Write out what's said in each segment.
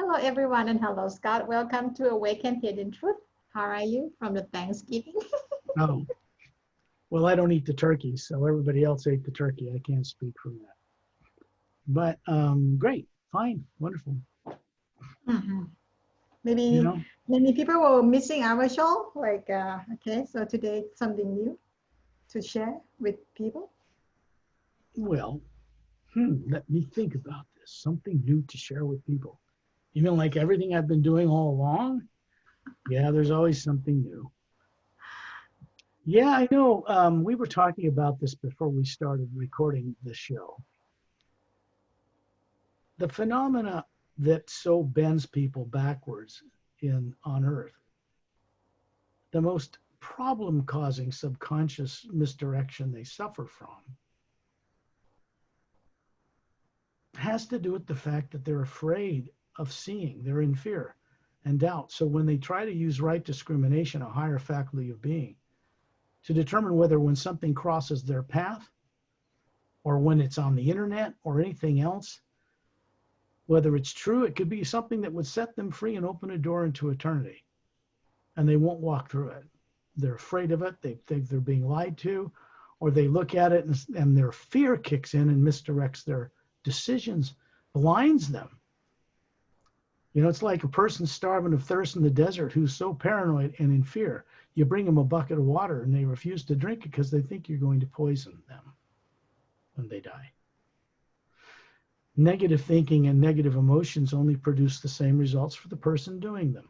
Hello, everyone, and hello, Scott. Welcome to Awaken Hidden Truth. How are you from the Thanksgiving? Oh, well, I don't eat the turkey, so everybody else ate the turkey. I can't speak for that. But great, fine, wonderful. Mhm. You Maybe know, many people were missing our show. Okay, so today something new to share with people. well, let me think about this. Something new to share with people. You mean like everything I've been doing all along? Yeah, there's always something new. Yeah, I know. We were talking about this before we started recording the show. The phenomena that so bends people backwards in on Earth, the most problem-causing subconscious misdirection they suffer from, has to do with the fact that they're afraid of seeing. They're in fear and doubt. So when they try to use right discrimination, a higher faculty of being, to determine whether when something crosses their path or when it's on the internet or anything else, whether it's true, it could be something that would set them free and open a door into eternity. And they won't walk through it. They're afraid of it. They think they're being lied to, or they look at it and their fear kicks in and misdirects their decisions, blinds them. You know, it's like a person starving of thirst in the desert who's so paranoid and in fear. You bring them a bucket of water and they refuse to drink it because they think you're going to poison them when they die. Negative thinking and negative emotions only produce the same results for the person doing them.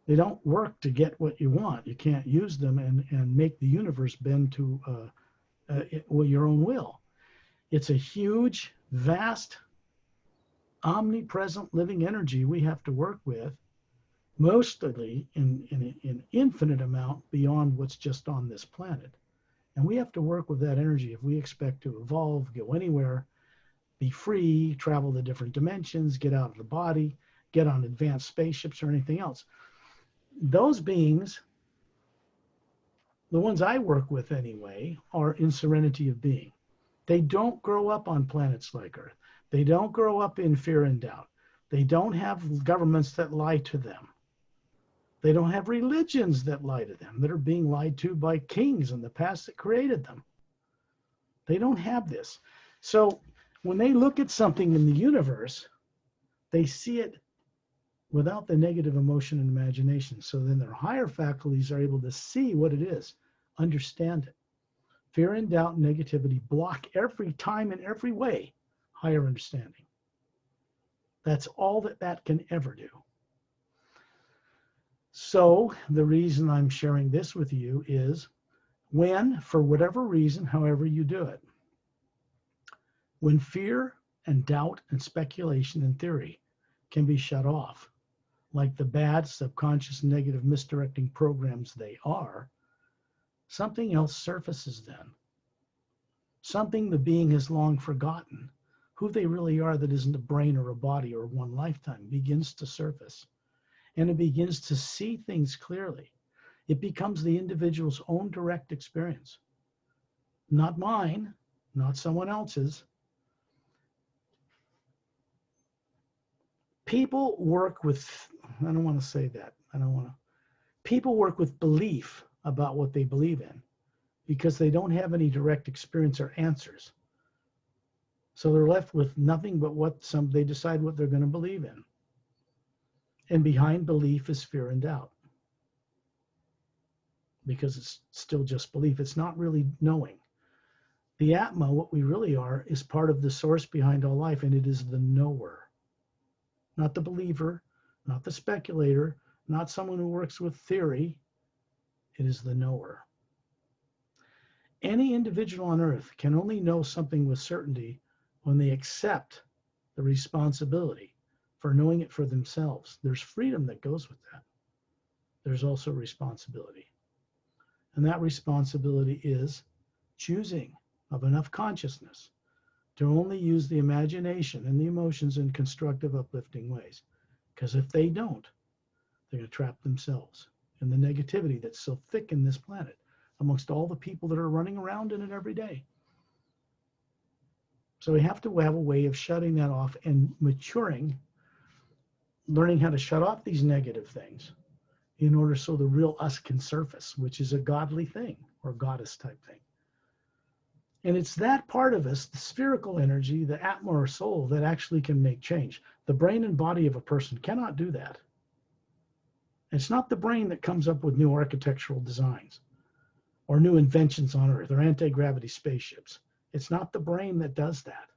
They don't work to get what you want. You can't use them and make the universe bend to your own will. It's a huge, vast, omnipresent living energy we have to work with, mostly in an infinite amount beyond what's just on this planet. And we have to work with that energy if we expect to evolve, go anywhere, be free, travel to different dimensions, get out of the body, get on advanced spaceships or anything else. Those beings, the ones I work with anyway, are in serenity of being. They don't grow up on planets like Earth. They don't grow up in fear and doubt. They don't have governments that lie to them. They don't have religions that lie to them, that are being lied to by kings in the past that created them. They don't have this. So when they look at something in the universe, they see it without the negative emotion and imagination. So then their higher faculties are able to see what it is, understand it. Fear and doubt and negativity block every time in every way higher understanding. That's all that can ever do. So the reason I'm sharing this with you is when, for whatever reason, however you do it, when fear and doubt and speculation and theory can be shut off, like the bad subconscious negative misdirecting programs they are, something else surfaces then. Something the being has long forgotten, who they really are that isn't a brain or a body or one lifetime, begins to surface. And it begins to see things clearly. It becomes the individual's own direct experience. Not mine, not someone else's. People work with, I don't want to say that. People work with belief about what they believe in because they don't have any direct experience or answers. So they're left with nothing but they decide what they're going to believe in. And behind belief is fear and doubt. Because it's still just belief. It's not really knowing. The atma, what we really are, is part of the source behind all life, and it is the knower. Not the believer, not the speculator, not someone who works with theory. It is the knower. Any individual on earth can only know something with certainty when they accept the responsibility for knowing it for themselves. There's freedom that goes with that. There's also responsibility. And that responsibility is choosing of enough consciousness to only use the imagination and the emotions in constructive, uplifting ways. Because if they don't, they're going to trap themselves in the negativity that's so thick in this planet amongst all the people that are running around in it every day. So we have to have a way of shutting that off and maturing, learning how to shut off these negative things in order so the real us can surface, which is a godly thing or goddess type thing. And it's that part of us, the spherical energy, the atma or soul, that actually can make change. The brain and body of a person cannot do that. It's not the brain that comes up with new architectural designs or new inventions on Earth or anti-gravity spaceships. It's not the brain that does that.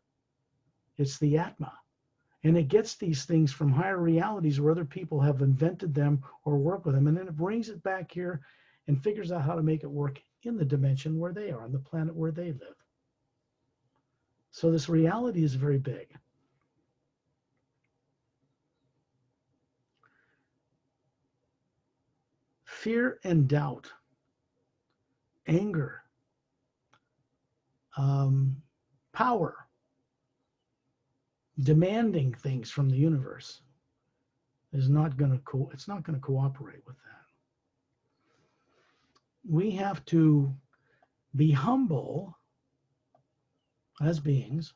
It's the atma. And it gets these things from higher realities where other people have invented them or work with them. And then it brings it back here and figures out how to make it work in the dimension where they are, on the planet where they live. So this reality is very big. Fear and doubt, anger, power, demanding things from the universe is not going to it's not going to cooperate with that. We have to be humble as beings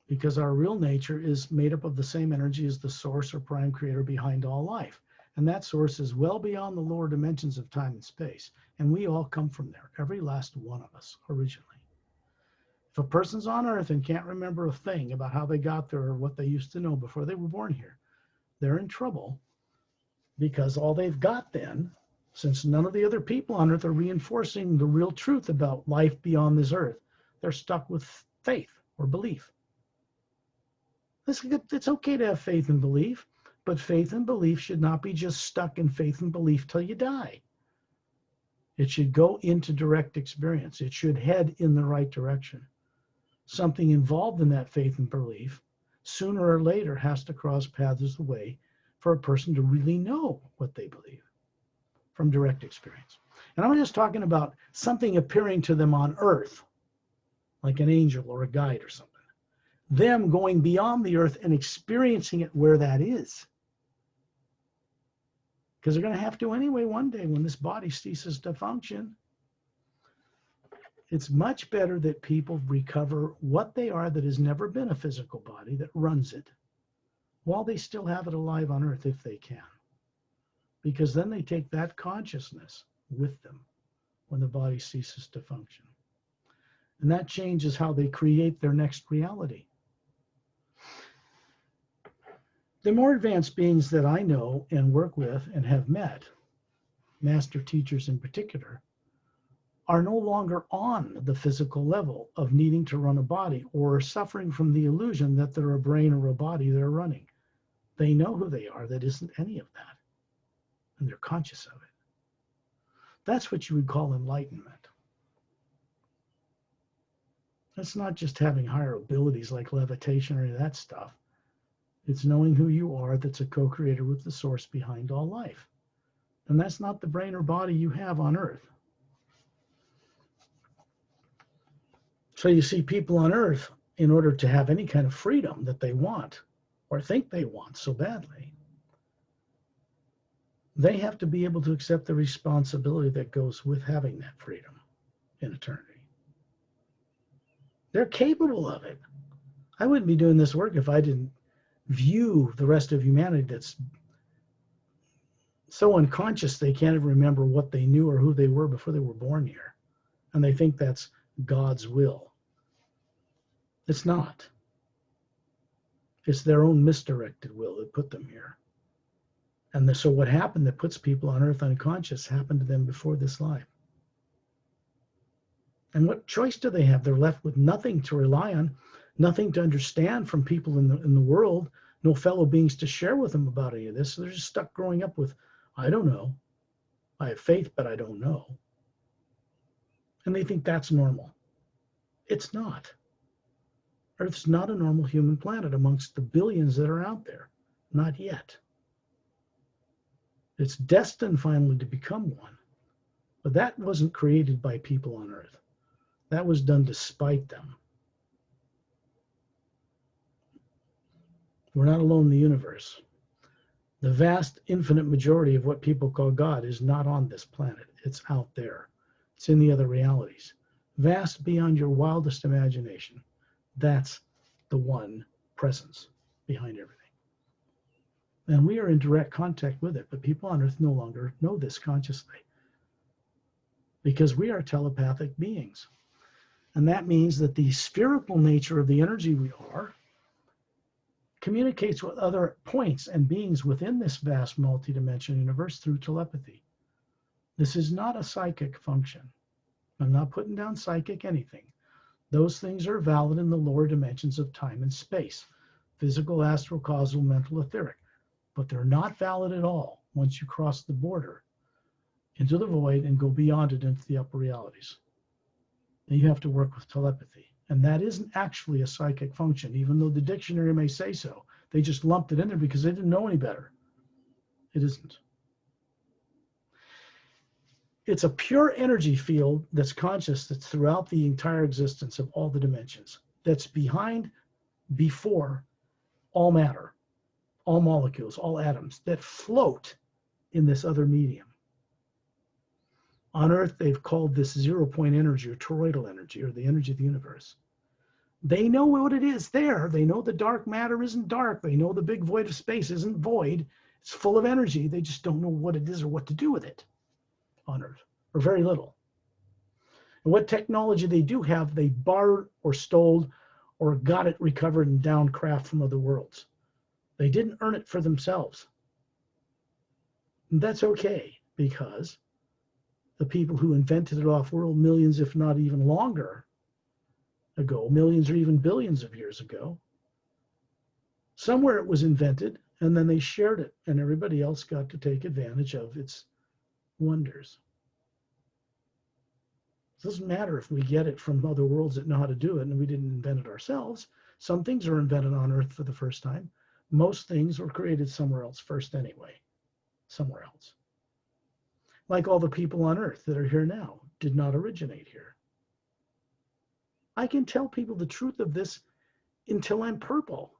because our real nature is made up of the same energy as the source or prime creator behind all life. And that source is well beyond the lower dimensions of time and space. And we all come from there, every last one of us originally. If a person's on Earth and can't remember a thing about how they got there or what they used to know before they were born here, they're in trouble because all they've got then, since none of the other people on Earth are reinforcing the real truth about life beyond this Earth, they're stuck with faith or belief. It's okay to have faith and belief, but faith and belief should not be just stuck in faith and belief till you die. It should go into direct experience. It should head in the right direction. Something involved in that faith and belief sooner or later has to cross paths of the way for a person to really know what they believe from direct experience. And I'm just talking about something appearing to them on Earth, like an angel or a guide or something. Them going beyond the Earth and experiencing it where that is. Because they're going to have to anyway one day when this body ceases to function. It's much better that people recover what they are that has never been a physical body that runs it while they still have it alive on Earth if they can. Because then they take that consciousness with them when the body ceases to function. And that changes how they create their next reality. The more advanced beings that I know and work with and have met, master teachers in particular, are no longer on the physical level of needing to run a body or suffering from the illusion that they're a brain or a body they're running. They know who they are. That isn't any of that. And they're conscious of it. That's what you would call enlightenment. That's not just having higher abilities like levitation or any of that stuff. It's knowing who you are that's a co-creator with the source behind all life. And that's not the brain or body you have on Earth. So you see people on Earth, in order to have any kind of freedom that they want or think they want so badly, they have to be able to accept the responsibility that goes with having that freedom in eternity. They're capable of it. I wouldn't be doing this work if I didn't view the rest of humanity that's so unconscious they can't even remember what they knew or who they were before they were born here. And they think that's God's will. It's not. It's their own misdirected will that put them here. And so what happened that puts people on Earth unconscious happened to them before this life. And what choice do they have? They're left with nothing to rely on, nothing to understand from people in the world, no fellow beings to share with them about any of this. So they're just stuck growing up with, I don't know. I have faith, but I don't know. And they think that's normal. It's not. Earth's not a normal human planet amongst the billions that are out there. Not yet. It's destined finally to become one. But that wasn't created by people on Earth. That was done to spite them. We're not alone in the universe. The vast infinite majority of what people call God is not on this planet. It's out there. It's in the other realities. Vast beyond your wildest imagination. That's the one presence behind everything. And we are in direct contact with it, but people on Earth no longer know this consciously because we are telepathic beings. And that means that the spherical nature of the energy we are communicates with other points and beings within this vast multidimensional universe through telepathy. This is not a psychic function. I'm not putting down psychic anything. Those things are valid in the lower dimensions of time and space, physical, astral, causal, mental, etheric. But they're not valid at all once you cross the border into the void and go beyond it into the upper realities. Then you have to work with telepathy. And that isn't actually a psychic function, even though the dictionary may say so. They just lumped it in there because they didn't know any better. It isn't. It's a pure energy field that's conscious, that's throughout the entire existence of all the dimensions, that's before all matter, all molecules, all atoms that float in this other medium. On Earth, they've called this zero-point energy or toroidal energy, or the energy of the universe. They know what it is there. They know the dark matter isn't dark. They know the big void of space isn't void. It's full of energy. They just don't know what it is or what to do with it on Earth, or very little. And what technology they do have, they borrowed or stole or got it recovered and down craft from other worlds. They didn't earn it for themselves. And that's okay, because the people who invented it off-world millions, if not even longer ago, millions or even billions of years ago, somewhere it was invented, and then they shared it, and everybody else got to take advantage of its wonders. It doesn't matter if we get it from other worlds that know how to do it and we didn't invent it ourselves. Some things are invented on Earth for the first time. Most things were created somewhere else first anyway, somewhere else. Like all the people on Earth that are here now did not originate here. I can tell people the truth of this until I'm purple.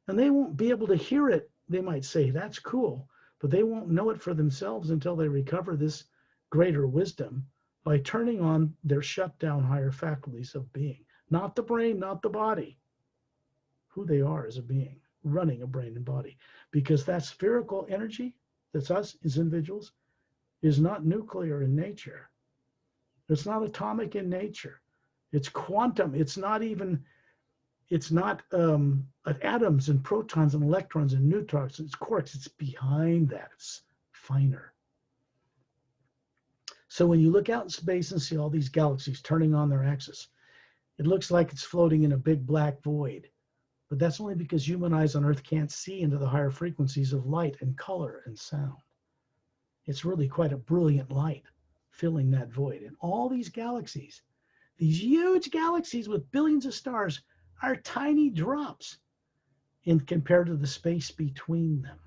And they won't be able to hear it. They might say, that's cool, but they won't know it for themselves until they recover this greater wisdom by turning on their shut down higher faculties of being. Not the brain, not the body. Who they are as a being, running a brain and body. Because that spherical energy, that's us as individuals, is not nuclear in nature. It's not atomic in nature. It's quantum. It's not atoms and protons and electrons and neutrons. It's quarks. It's behind that. It's finer. So when you look out in space and see all these galaxies turning on their axis, it looks like it's floating in a big black void. But that's only because human eyes on Earth can't see into the higher frequencies of light and color and sound. It's really quite a brilliant light filling that void. And all these galaxies, these huge galaxies with billions of stars, are tiny drops in compared to the space between them.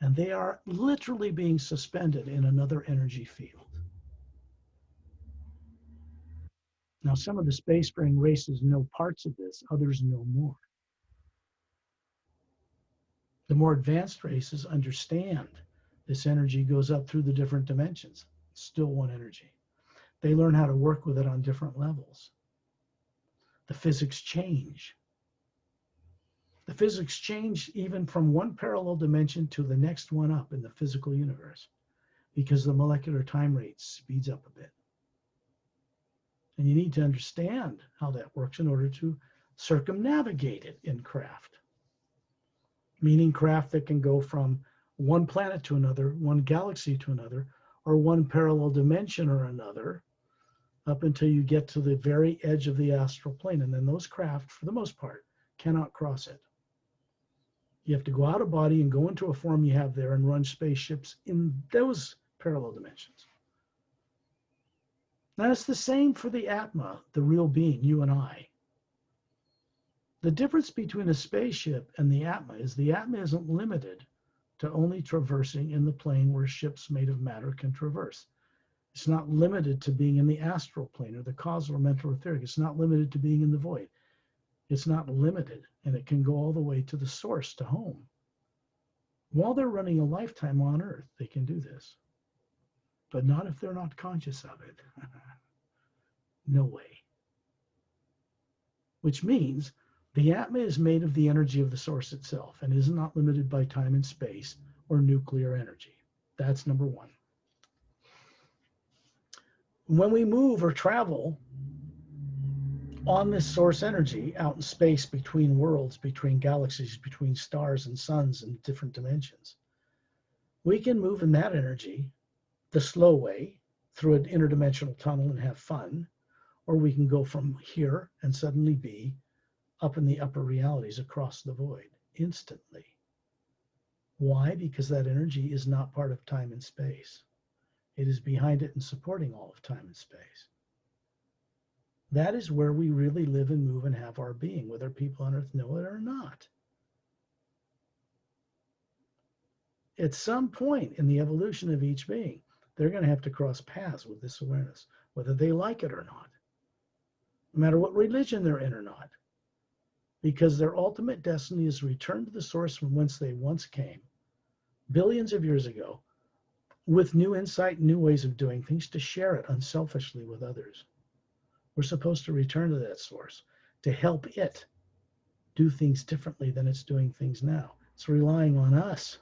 And they are literally being suspended in another energy field. Now, some of the spacefaring races know parts of this, others know more. The more advanced races understand this energy goes up through the different dimensions. It's still one energy. They learn how to work with it on different levels. The physics change. The physics change even from one parallel dimension to the next one up in the physical universe because the molecular time rate speeds up a bit. And you need to understand how that works in order to circumnavigate it in craft. Meaning craft that can go from one planet to another, one galaxy to another, or one parallel dimension or another, up until you get to the very edge of the astral plane. And then those craft, for the most part, cannot cross it. You have to go out of body and go into a form you have there and run spaceships in those parallel dimensions. Now it's the same for the atma, the real being, you and I. The difference between a spaceship and the atma is the atma isn't limited to only traversing in the plane where ships made of matter can traverse. It's not limited to being in the astral plane or the causal or mental or etheric. It's not limited to being in the void. It's not limited, and it can go all the way to the source, to home. While they're running a lifetime on Earth, they can do this. But not if they're not conscious of it. No way. which means the atma is made of the energy of the source itself and is not limited by time and space or nuclear energy. That's number one. When we move or travel on this source energy out in space, between worlds, between galaxies, between stars and suns and different dimensions, we can move in that energy the slow way through an interdimensional tunnel and have fun, or we can go from here and suddenly be up in the upper realities across the void instantly. Why? Because that energy is not part of time and space. It is behind it and supporting all of time and space. That is where we really live and move and have our being, whether people on Earth know it or not. At some point in the evolution of each being, they're going to have to cross paths with this awareness, whether they like it or not, no matter what religion they're in or not, because their ultimate destiny is to return to the source from whence they once came, billions of years ago, with new insight and new ways of doing things, to share it unselfishly with others. We're supposed to return to that source to help it do things differently than it's doing things now. It's relying on us.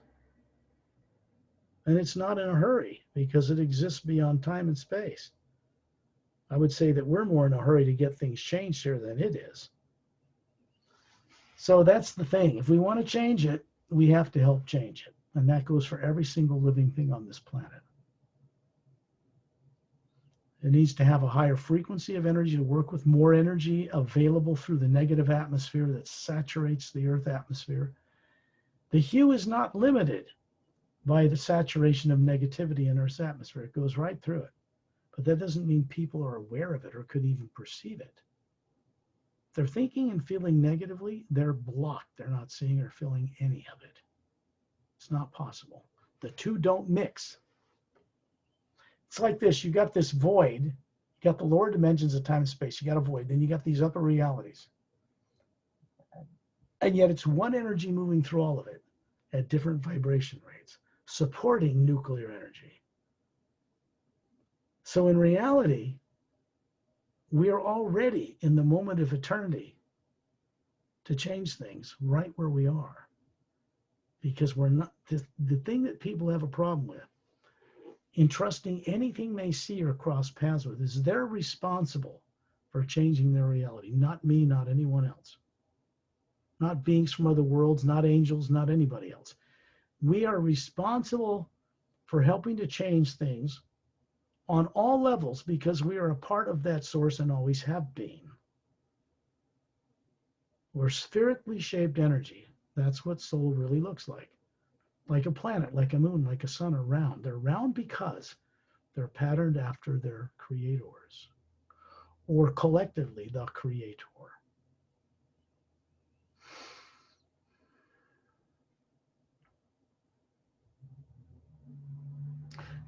And it's not in a hurry because it exists beyond time and space. I would say that we're more in a hurry to get things changed here than it is. So that's the thing. If we want to change it, we have to help change it. And that goes for every single living thing on this planet. It needs to have a higher frequency of energy to work with more energy available through the negative atmosphere that saturates the Earth atmosphere. The HU is not limited by the saturation of negativity in Earth's atmosphere. It goes right through it. But that doesn't mean people are aware of it or could even perceive it. If they're thinking and feeling negatively, they're blocked. They're not seeing or feeling any of it. It's not possible. The two don't mix. It's like this. You got this void. You got the lower dimensions of time and space. You got a void. Then you got these upper realities. And yet it's one energy moving through all of it at different vibration rates, supporting nuclear energy. So in reality, we are already in the moment of eternity to change things right where we are. Because we're not, the thing that people have a problem with, in trusting anything they see or cross paths with, is they're responsible for changing their reality. Not me, not anyone else. Not beings from other worlds, not angels, not anybody else. We are responsible for helping to change things on all levels because we are a part of that source and always have been. We're spherically shaped energy. That's what soul really looks like. Like a planet, like a moon, like a sun are round. They're round because they're patterned after their creators, or collectively the creator.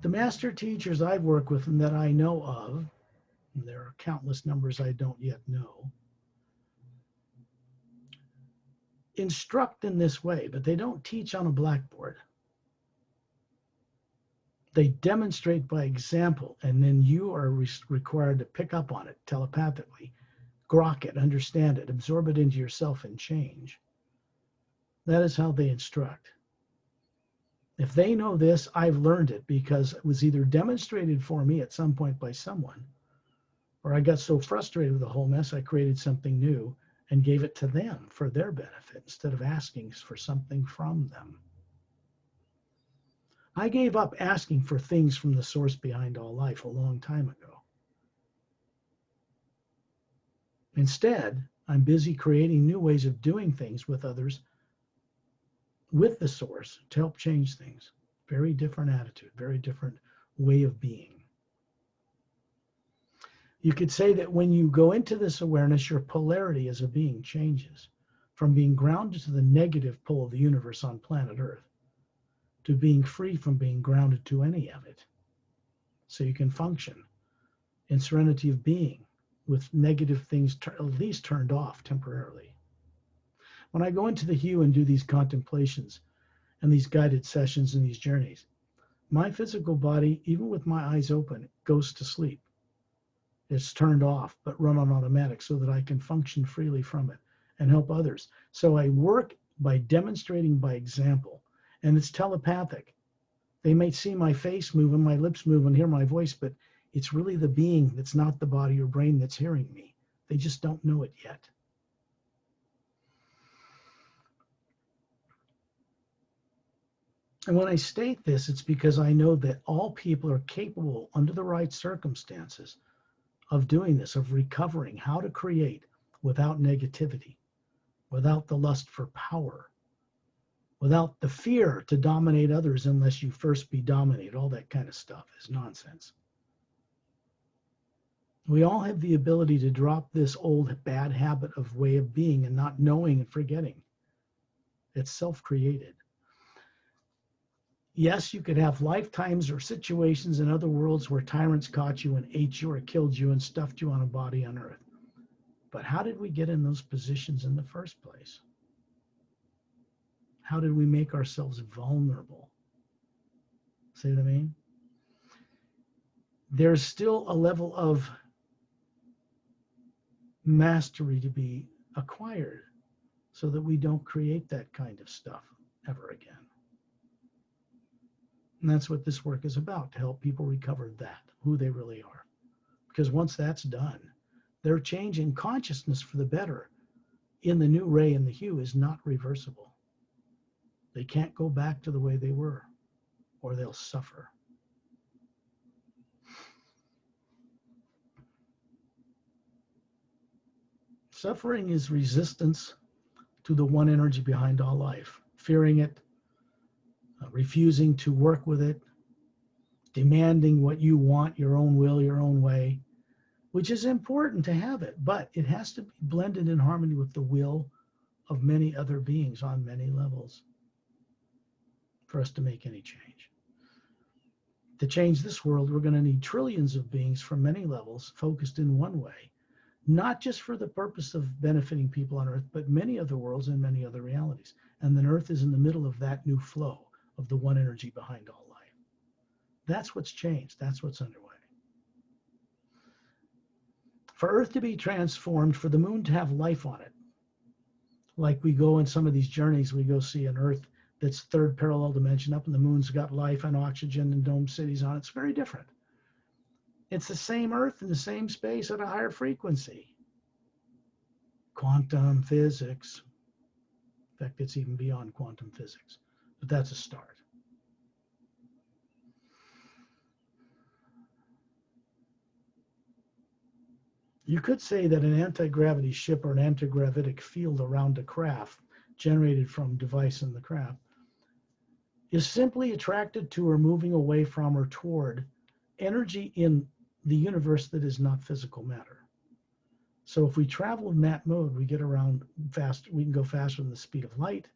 The master teachers I've worked with and that I know of, and there are countless numbers I don't yet know, instruct in this way, but they don't teach on a blackboard. They demonstrate by example, and then you are required to pick up on it telepathically, grok it, understand it, absorb it into yourself, and change. That is how they instruct. If they know this, I've learned it because it was either demonstrated for me at some point by someone, or I got so frustrated with the whole mess, I created something new and gave it to them for their benefit instead of asking for something from them. I gave up asking for things from the source behind all life a long time ago. Instead, I'm busy creating new ways of doing things with others, with the source, to help change things. Very different attitude, very different way of being. You could say that when you go into this awareness, your polarity as a being changes from being grounded to the negative pole of the universe on planet Earth to being free from being grounded to any of it. So you can function in serenity of being with negative things at least turned off temporarily. When I go into the HU and do these contemplations and these guided sessions and these journeys, my physical body, even with my eyes open, goes to sleep. It's turned off, but run on automatic so that I can function freely from it and help others. So I work by demonstrating by example, and it's telepathic. They may see my face move and my lips move and hear my voice, but it's really the being that's not the body or brain that's hearing me. They just don't know it yet. And when I state this, it's because I know that all people are capable, under the right circumstances, of doing this, of recovering, how to create without negativity, without the lust for power, without the fear to dominate others unless you first be dominated. All that kind of stuff is nonsense. We all have the ability to drop this old bad habit of way of being and not knowing and forgetting. It's self-created. Yes, you could have lifetimes or situations in other worlds where tyrants caught you and ate you or killed you and stuffed you on a body on Earth. But how did we get in those positions in the first place? How did we make ourselves vulnerable? See what I mean? There's still a level of mastery to be acquired so that we don't create that kind of stuff ever again. And that's what this work is about, to help people recover that, who they really are. Because once that's done, their change in consciousness for the better in the new ray and the hue is not reversible. They can't go back to the way they were, or they'll suffer. Suffering is resistance to the one energy behind all life, fearing it, refusing to work with it, demanding what you want, your own will, your own way, which is important to have it, but it has to be blended in harmony with the will of many other beings on many levels for us to make any change. To change this world, we're going to need trillions of beings from many levels focused in one way, not just for the purpose of benefiting people on Earth, but many other worlds and many other realities. And then Earth is in the middle of that new flow of the one energy behind all life. That's what's changed. That's what's underway. For Earth to be transformed, for the moon to have life on it, like we go in some of these journeys, we go see an Earth that's third parallel dimension up, and the moon's got life and oxygen and dome cities on it. It's very different. It's the same Earth in the same space at a higher frequency. Quantum physics. In fact, it's even beyond quantum physics, but that's a start. You could say that an anti-gravity ship or an anti-gravitic field around a craft generated from a device in the craft is simply attracted to or moving away from or toward energy in the universe that is not physical matter. So if we travel in that mode, we get around fast. We can go faster than the speed of light,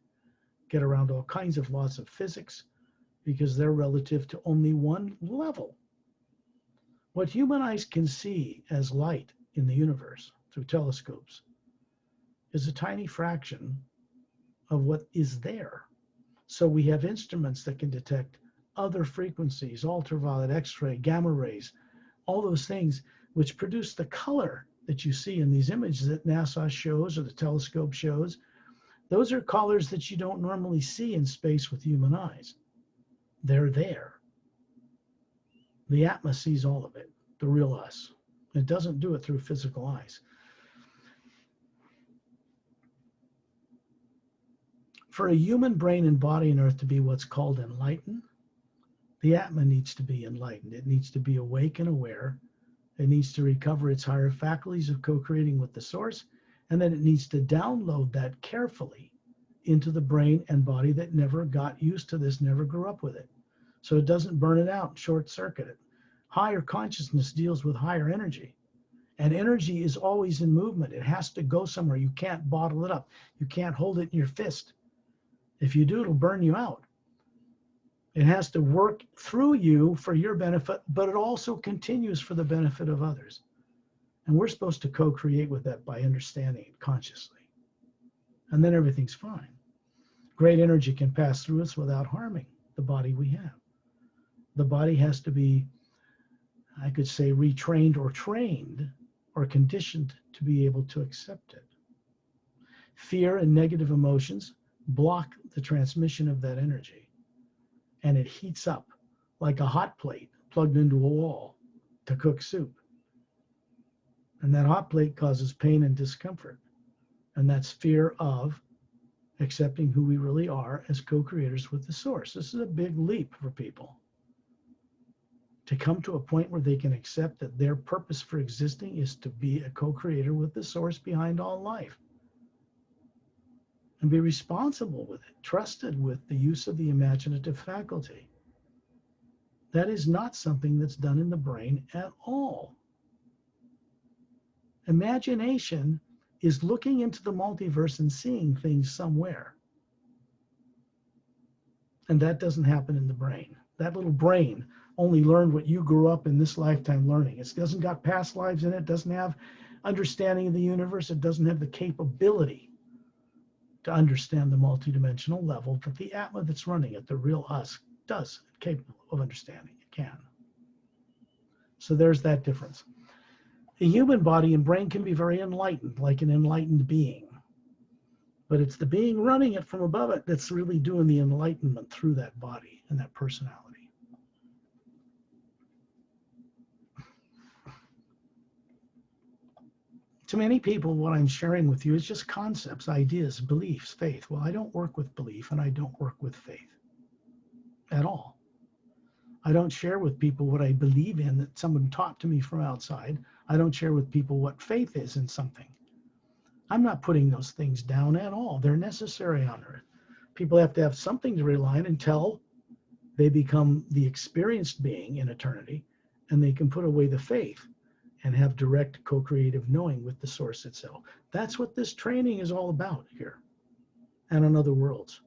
get around all kinds of laws of physics because they're relative to only one level. What human eyes can see as light in the universe through telescopes is a tiny fraction of what is there. So we have instruments that can detect other frequencies, ultraviolet, X-ray, gamma rays, all those things which produce the color that you see in these images that NASA shows or the telescope shows. Those are colors that you don't normally see in space with human eyes. They're there. The atma sees all of it, the real us. It doesn't do it through physical eyes. For a human brain and body on Earth to be what's called enlightened, the atma needs to be enlightened. It needs to be awake and aware. It needs to recover its higher faculties of co-creating with the source, and then it needs to download that carefully into the brain and body that never got used to this, never grew up with it. So it doesn't burn it out, short circuit it. Higher consciousness deals with higher energy. And energy is always in movement. It has to go somewhere. You can't bottle it up. You can't hold it in your fist. If you do, it'll burn you out. It has to work through you for your benefit, but it also continues for the benefit of others. And we're supposed to co-create with that by understanding it consciously. And then everything's fine. Great energy can pass through us without harming the body we have. The body has to be I could say retrained or trained or conditioned to be able to accept it. Fear and negative emotions block the transmission of that energy, and it heats up like a hot plate plugged into a wall to cook soup. And that hot plate causes pain and discomfort. And that's fear of accepting who we really are as co-creators with the source. This is a big leap for people to come to a point where they can accept that their purpose for existing is to be a co-creator with the source behind all life and be responsible with it, trusted with the use of the imaginative faculty. That is not something that's done in the brain at all. Imagination is looking into the multiverse and seeing things somewhere. And that doesn't happen in the brain. That little brain only learned what you grew up in this lifetime learning. It doesn't got past lives in it, doesn't have understanding of the universe, it doesn't have the capability to understand the multidimensional level that the atma that's running it, the real us, does, capable of understanding. It can. So there's that difference. The human body and brain can be very enlightened, like an enlightened being. But it's the being running it from above it that's really doing the enlightenment through that body and that personality. To many people, what I'm sharing with you is just concepts, ideas, beliefs, faith. Well, I don't work with belief and I don't work with faith at all. I don't share with people what I believe in that someone taught to me from outside. I don't share with people what faith is in something. I'm not putting those things down at all. They're necessary on earth. People have to have something to rely on until they become the experienced being in eternity, and they can put away the faith and have direct co-creative knowing with the source itself. That's what this training is all about here and on other worlds.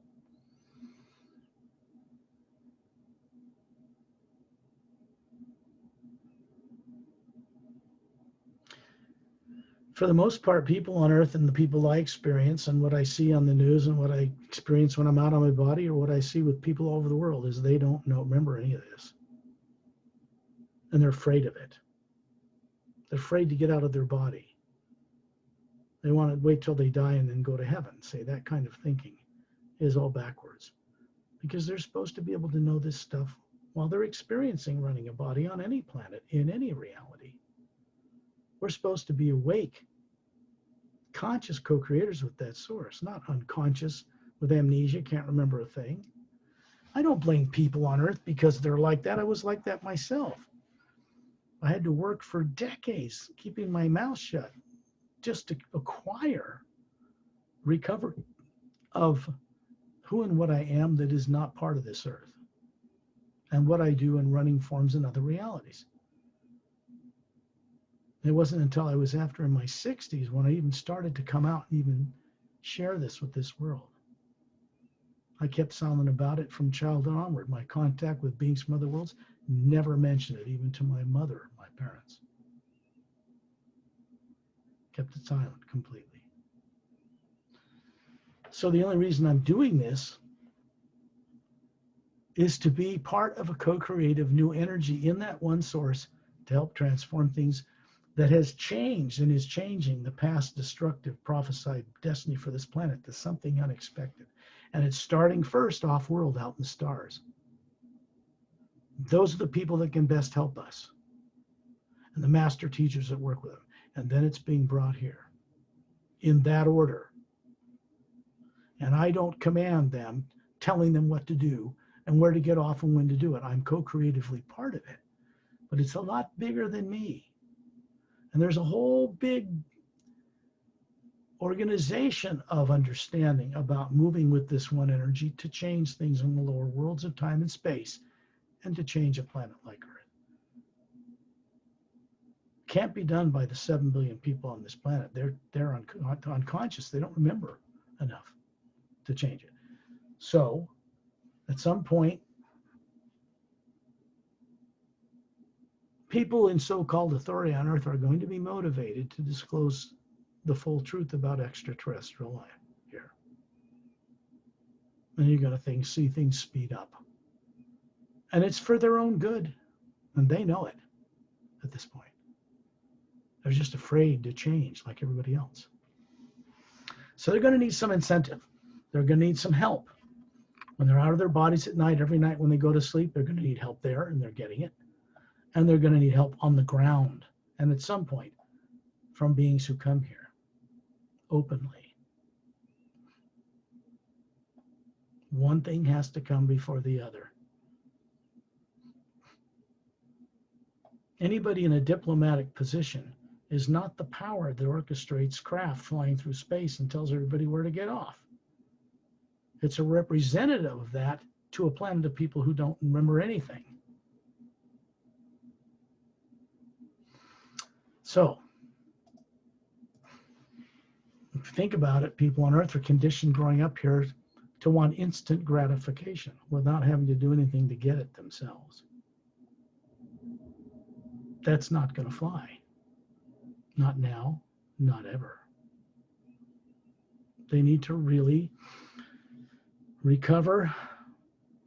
For the most part, people on earth and the people I experience and what I see on the news and what I experience when I'm out on my body or what I see with people all over the world is they don't remember any of this. And they're afraid of it. They're afraid to get out of their body. They want to wait till they die and then go to heaven. Say that kind of thinking is all backwards. Because they're supposed to be able to know this stuff while they're experiencing running a body on any planet, in any reality. We're supposed to be awake, conscious co-creators with that source, not unconscious with amnesia, can't remember a thing. I don't blame people on earth because they're like that. I was like that myself. I had to work for decades keeping my mouth shut just to acquire recovery of who and what I am that is not part of this earth and what I do in running forms in other realities. It wasn't until I was after in my 60s when I even started to come out and even share this with this world. I kept silent about it from childhood onward. My contact with beings from other worlds, never mentioned it, even to my mother, my parents. Kept it silent completely. So the only reason I'm doing this is to be part of a co-creative new energy in that one source to help transform things that has changed and is changing the past destructive prophesied destiny for this planet to something unexpected. And it's starting first off-world out in the stars. Those are the people that can best help us and the master teachers that work with them. And then it's being brought here in that order. And I don't command them, telling them what to do and where to get off and when to do it. I'm co-creatively part of it. But it's a lot bigger than me. And there's a whole big organization of understanding about moving with this one energy to change things in the lower worlds of time and space and to change a planet like Earth. Can't be done by the 7 billion people on this planet. They're unconscious. They don't remember enough to change it. So at some point, people in so-called authority on Earth are going to be motivated to disclose the full truth about extraterrestrial life here. And you're going to see things speed up. And it's for their own good, and they know it. at this point. They're just afraid to change like everybody else. So they're going to need some incentive. They're going to need some help. When they're out of their bodies at night, every night when they go to sleep, they're going to need help there, and they're getting it. And they're going to need help on the ground, and at some point, from beings who come here openly. One thing has to come before the other. Anybody in a diplomatic position is not the power that orchestrates craft flying through space and tells everybody where to get off. It's a representative of that to a planet of people who don't remember anything. So, if you think about it, people on Earth are conditioned growing up here to want instant gratification without having to do anything to get it themselves. That's not going to fly. Not now, not ever. They need to really recover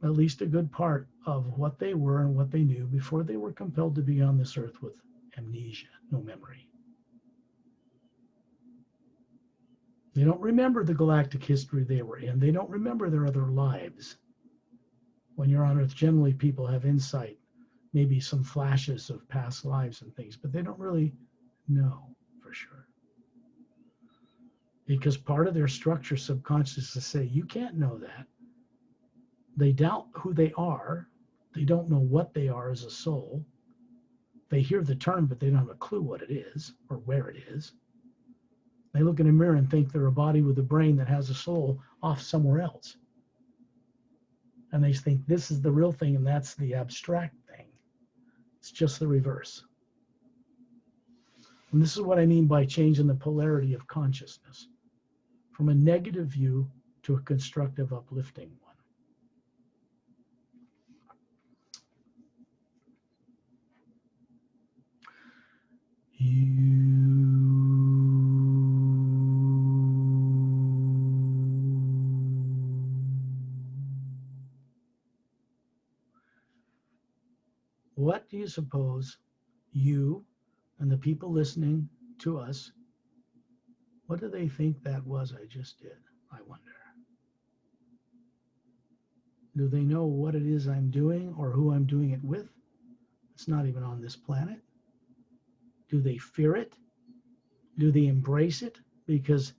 at least a good part of what they were and what they knew before they were compelled to be on this earth with amnesia, no memory. They don't remember the galactic history they were in. They don't remember their other lives. When you're on Earth, generally people have insight, maybe some flashes of past lives and things, but they don't really know for sure. Because part of their structure subconscious is to say, you can't know that. They doubt who they are. They don't know what they are as a soul. They hear the term, but they don't have a clue what it is or where it is. They look in a mirror and think they're a body with a brain that has a soul off somewhere else. And they think this is the real thing and that's the abstract thing. It's just the reverse. And this is what I mean by changing the polarity of consciousness from a negative view to a constructive, uplifting one. What do you suppose you and the people listening to us, what do they think that was I just did? I wonder. Do they know what it is I'm doing or who I'm doing it with? It's not even on this planet. Do they fear it? Do they embrace it? Because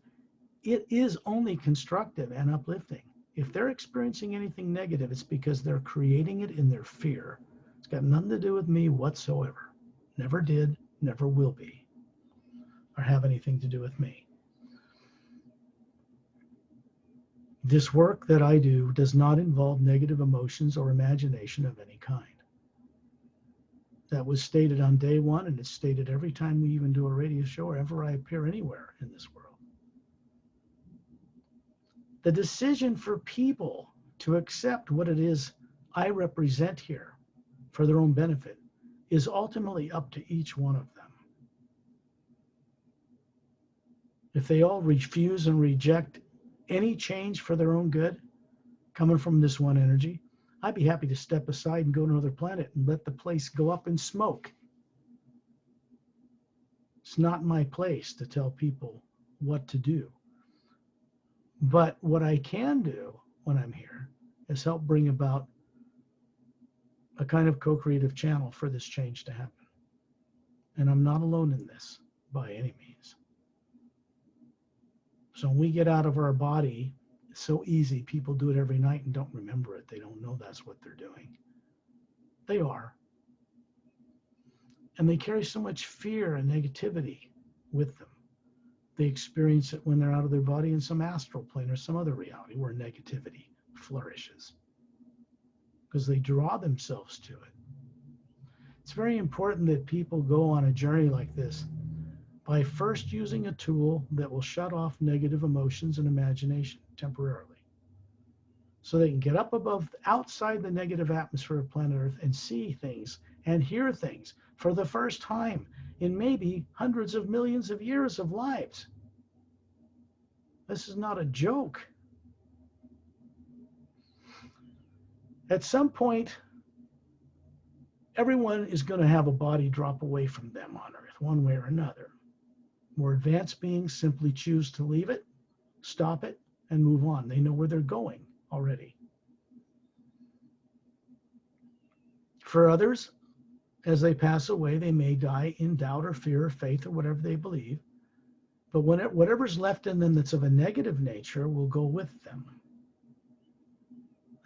it is only constructive and uplifting. If they're experiencing anything negative, it's because they're creating it in their fear. It's got nothing to do with me whatsoever. Never did, never will be, or have anything to do with me. This work that I do does not involve negative emotions or imagination of any kind. That was stated on day one, and it's stated every time we even do a radio show or ever I appear anywhere in this world. The decision for people to accept what it is I represent here for their own benefit is ultimately up to each one of them. If they all refuse and reject any change for their own good coming from this one energy, I'd be happy to step aside and go to another planet and let the place go up in smoke. It's not my place to tell people what to do. But what I can do when I'm here is help bring about a kind of co-creative channel for this change to happen. And I'm not alone in this by any means. So when we get out of our body, it's so easy. People do it every night and don't remember it. They don't know that's what they're doing. They are. And they carry so much fear and negativity with them. They experience it when they're out of their body in some astral plane or some other reality where negativity flourishes, because they draw themselves to it. It's very important that people go on a journey like this by first using a tool that will shut off negative emotions and imagination temporarily, so they can get up above, outside the negative atmosphere of planet Earth and see things and hear things for the first time in maybe hundreds of millions of years of lives. This is not a joke. At some point, everyone is going to have a body drop away from them on Earth, one way or another. More advanced beings simply choose to leave it, stop it, and move on. They know where they're going already. For others, as they pass away, they may die in doubt or fear or faith or whatever they believe. But whatever's left in them that's of a negative nature will go with them.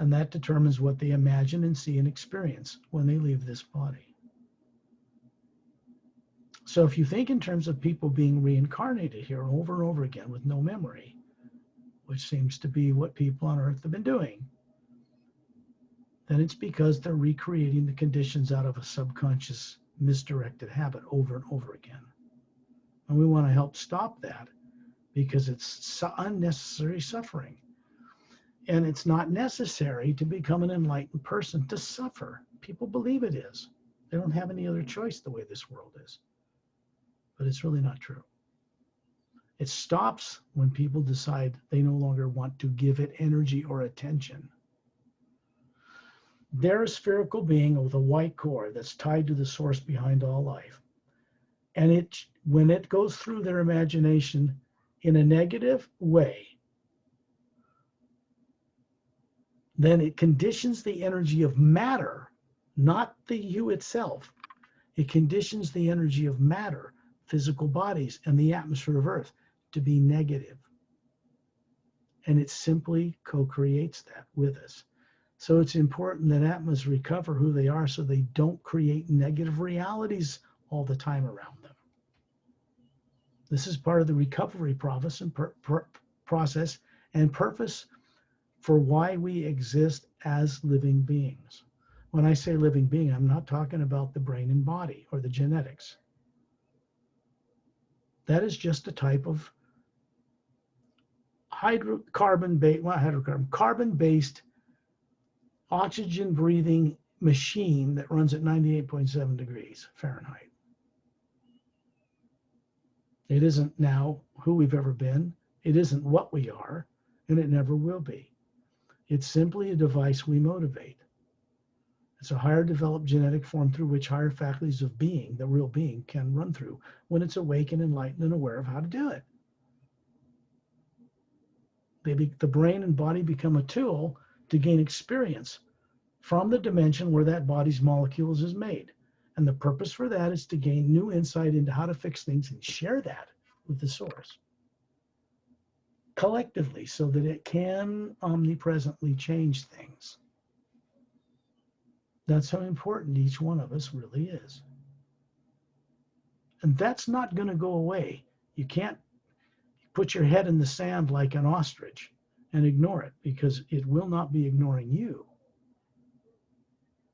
And that determines what they imagine and see and experience when they leave this body. So if you think in terms of people being reincarnated here over and over again with no memory, which seems to be what people on Earth have been doing, then it's because they're recreating the conditions out of a subconscious misdirected habit over and over again. And we want to help stop that because it's unnecessary suffering. And it's not necessary to become an enlightened person to suffer. People believe it is. They don't have any other choice the way this world is. But it's really not true. It stops when people decide they no longer want to give it energy or attention. They're a spherical being with a white core that's tied to the source behind all life. And when it goes through their imagination in a negative way, then it conditions the energy of matter, not the HU itself. It conditions the energy of matter, physical bodies, and the atmosphere of Earth to be negative. And it simply co-creates that with us. So it's important that atmas recover who they are so they don't create negative realities all the time around them. This is part of the recovery process and purpose for why we exist as living beings. When I say living being, I'm not talking about the brain and body or the genetics. That is just a type of carbon-based oxygen-breathing machine that runs at 98.7 degrees Fahrenheit. It isn't now who we've ever been. It isn't what we are, and it never will be. It's simply a device we motivate. It's a higher developed genetic form through which higher faculties of being, the real being, can run through when it's awake and enlightened and aware of how to do it. The brain and body become a tool to gain experience from the dimension where that body's molecules is made. And the purpose for that is to gain new insight into how to fix things and share that with the source collectively so that it can omnipresently change things. That's how important each one of us really is. And that's not going to go away. You can't put your head in the sand like an ostrich and ignore it, because it will not be ignoring you.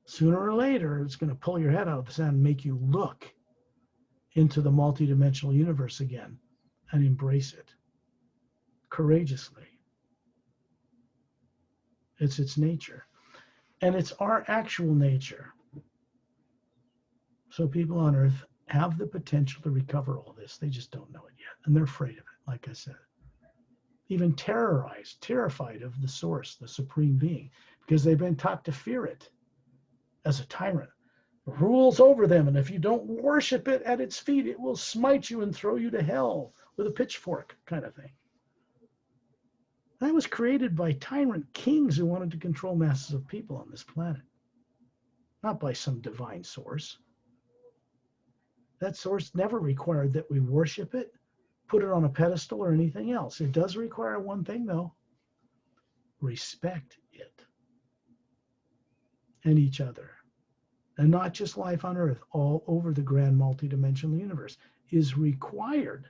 Sooner or later, it's going to pull your head out of the sand and make you look into the multidimensional universe again and embrace it courageously. It's its nature. And it's our actual nature. So people on Earth have the potential to recover all this. They just don't know it yet. And they're afraid of it, like I said. Even terrified of the source, the supreme being, because they've been taught to fear it as a tyrant. It rules over them, and if you don't worship it at its feet, it will smite you and throw you to hell with a pitchfork, kind of thing. That was created by tyrant kings who wanted to control masses of people on this planet, not by some divine source. That source never required that we worship it, put it on a pedestal, or anything else. It does require one thing, though: respect it and each other. And not just life on Earth, all over the grand multidimensional universe is required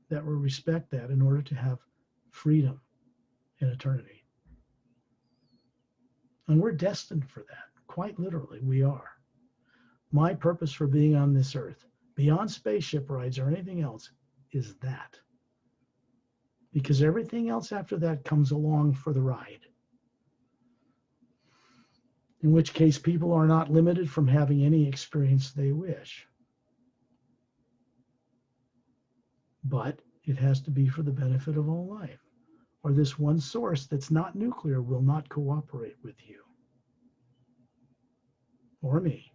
that we respect that in order to have freedom in eternity. And we're destined for that. Quite literally, we are. My purpose for being on this Earth, beyond spaceship rides or anything else, is that. Because everything else after that comes along for the ride. In which case, people are not limited from having any experience they wish. But it has to be for the benefit of all life, or this one source that's not nuclear will not cooperate with you or me.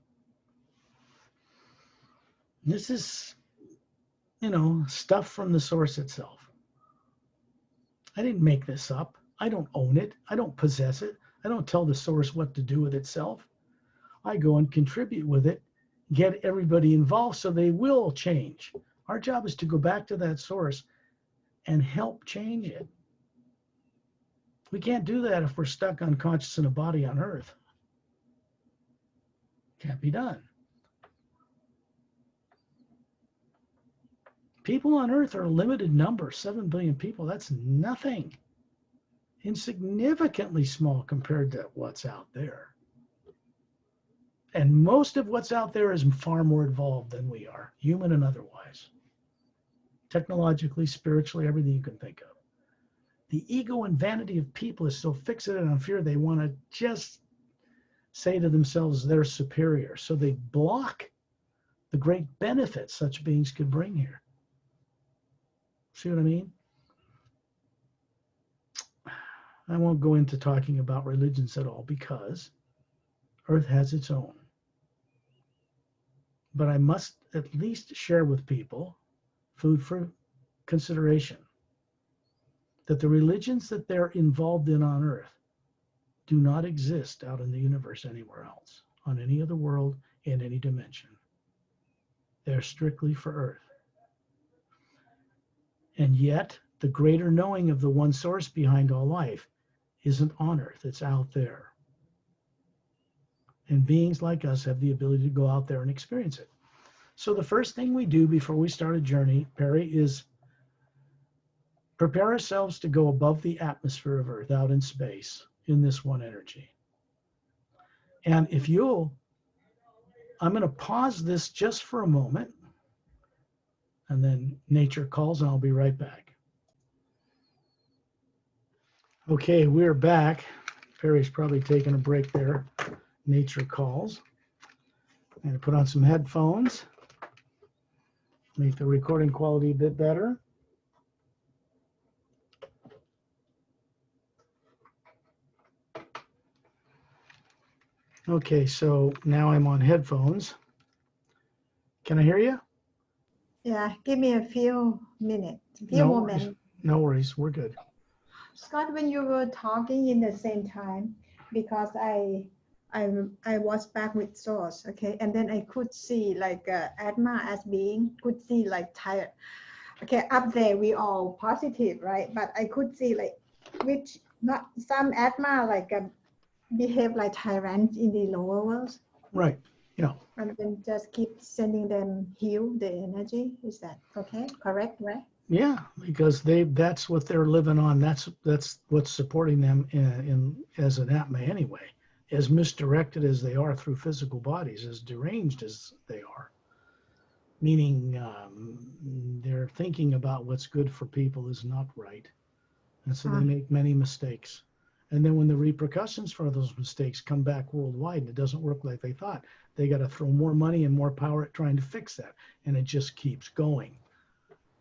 This is, stuff from the source itself. I didn't make this up. I don't own it. I don't possess it. I don't tell the source what to do with itself. I go and contribute with it, get everybody involved so they will change. Our job is to go back to that source and help change it. We can't do that if we're stuck unconscious in a body on Earth. Can't be done. People on Earth are a limited number, 7 billion people. That's nothing. Insignificantly small compared to what's out there. And most of what's out there is far more evolved than we are, human and otherwise. Technologically, spiritually, everything you can think of. The ego and vanity of people is so fixated on fear, they want to just say to themselves they're superior. So they block the great benefits such beings could bring here. See what I mean? I won't go into talking about religions at all because Earth has its own. But I must at least share with people food for consideration that the religions that they're involved in on Earth do not exist out in the universe anywhere else, on any other world, in any dimension. They're strictly for Earth. And yet, the greater knowing of the one source behind all life isn't on Earth, it's out there. And beings like us have the ability to go out there and experience it. So the first thing we do before we start a journey, Perry, is prepare ourselves to go above the atmosphere of Earth, out in space, in this one energy. And if you'll, I'm going to pause this just for a moment, and then nature calls, and I'll be right back. Okay, we're back. Perry's probably taking a break there. Nature calls. I'm going to put on some headphones, make the recording quality a bit better. Okay, so now I'm on headphones. Can I hear you? Yeah, give me a few minutes, moments. No worries, we're good. Scott, when you were talking in the same time, because I was back with source, okay, and then I could see like atma as being, could see like tired. Okay, up there we all positive, right? But I could see like which not some atma like behave like tyrants in the lower worlds. Right. Yeah. And then just keep sending them heal the energy. Is that okay? Correct, right? Yeah, because that's what they're living on. That's what's supporting them in as an atma anyway. As misdirected as they are through physical bodies, as deranged as they are. Meaning they're thinking about what's good for people is not right. And so they make many mistakes. And then when the repercussions for those mistakes come back worldwide and it doesn't work like they thought, they got to throw more money and more power at trying to fix that. And it just keeps going.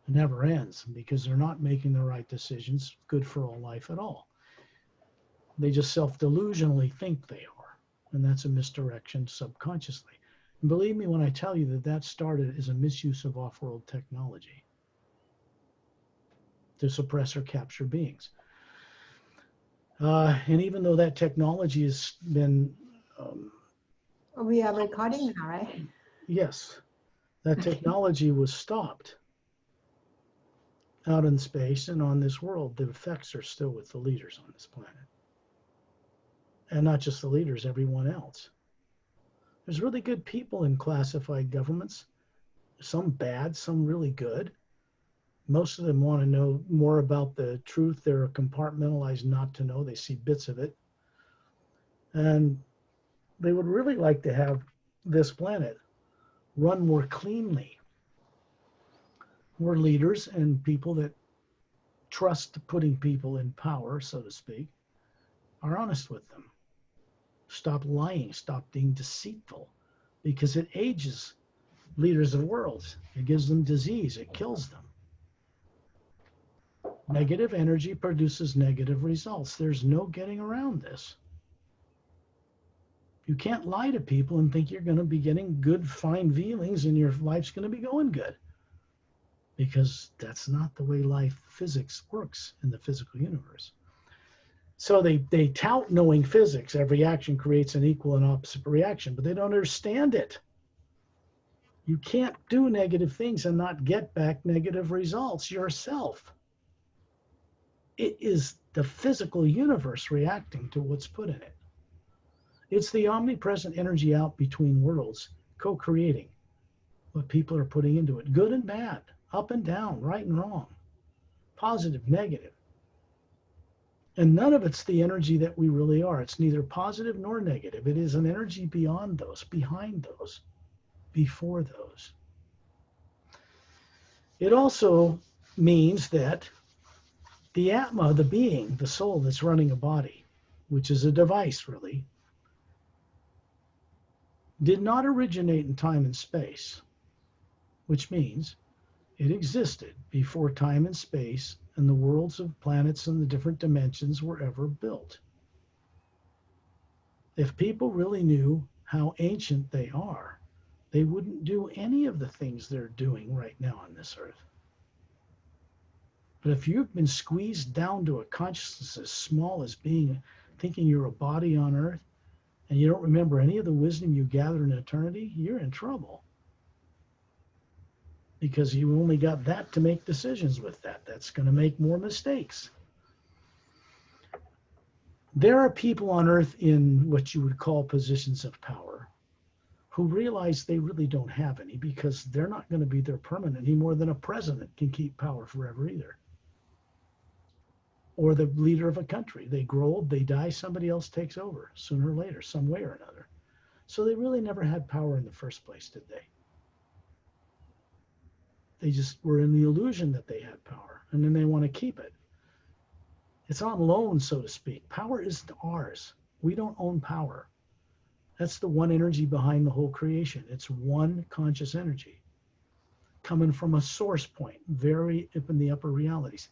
It never ends because they're not making the right decisions good for all life at all. They just self-delusionally think they are. And that's a misdirection subconsciously. And believe me when I tell you that that started as a misuse of off-world technology to suppress or capture beings. And even though that technology has been... we are recording now, right? Yes. That technology was stopped out in space and on this world. The effects are still with the leaders on this planet. And not just the leaders, everyone else. There's really good people in classified governments. Some bad, some really good. Most of them want to know more about the truth. They're compartmentalized not to know. They see bits of it. And they would really like to have this planet run more cleanly. More leaders and people that trust putting people in power, so to speak, are honest with them. Stop lying. Stop being deceitful. Because it ages leaders of worlds. It gives them disease. It kills them. Negative energy produces negative results. There's no getting around this. You can't lie to people and think you're going to be getting good, fine feelings and your life's going to be going good. Because that's not the way life physics works in the physical universe. So they tout knowing physics. Every action creates an equal and opposite reaction, but they don't understand it. You can't do negative things and not get back negative results yourself. It is the physical universe reacting to what's put in it. It's the omnipresent energy out between worlds, co-creating what people are putting into it, good and bad, up and down, right and wrong, positive, negative. And none of it's the energy that we really are. It's neither positive nor negative. It is an energy beyond those, behind those, before those. It also means that the atma, the being, the soul that's running a body, which is a device really, did not originate in time and space, which means it existed before time and space and the worlds of planets and the different dimensions were ever built. If people really knew how ancient they are, they wouldn't do any of the things they're doing right now on this earth. But if you've been squeezed down to a consciousness as small as thinking you're a body on earth, and you don't remember any of the wisdom you gathered in eternity, you're in trouble. Because you only got that to make decisions with that. That's going to make more mistakes. There are people on earth in what you would call positions of power who realize they really don't have any because they're not going to be there permanent any more than a president can keep power forever either. Or the leader of a country. They grow old, they die, somebody else takes over sooner or later, some way or another. So they really never had power in the first place, did they? They just were in the illusion that they had power, and then they want to keep it. It's on loan, so to speak. Power isn't ours. We don't own power. That's the one energy behind the whole creation. It's one conscious energy coming from a source point, very up in the upper realities.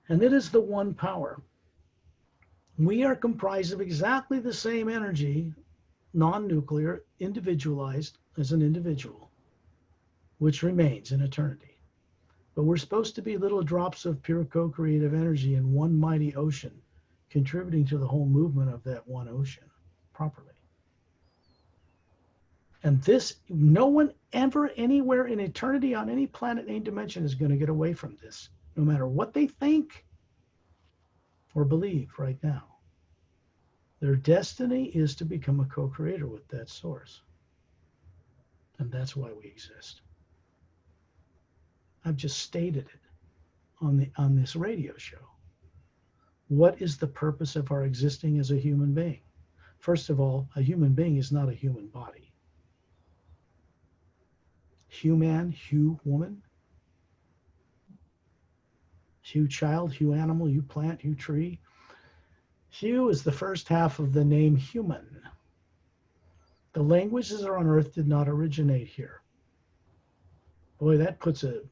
And it is the one power. We are comprised of exactly the same energy, non-nuclear, individualized as an individual, which remains in eternity. But we're supposed to be little drops of pure co-creative energy in one mighty ocean, contributing to the whole movement of that one ocean properly. And this, no one ever anywhere in eternity on any planet, any dimension is going to get away from this, no matter what they think or believe right now. Their destiny is to become a co-creator with that source. And that's why we exist. I've just stated it on this radio show. What is the purpose of our existing as a human being? First of all, a human being is not a human body. Human, Hugh woman, Hugh child, Hugh animal, Hugh plant, Hugh tree. Hugh is the first half of the name human. The languages on earth did not originate here. Boy, that puts a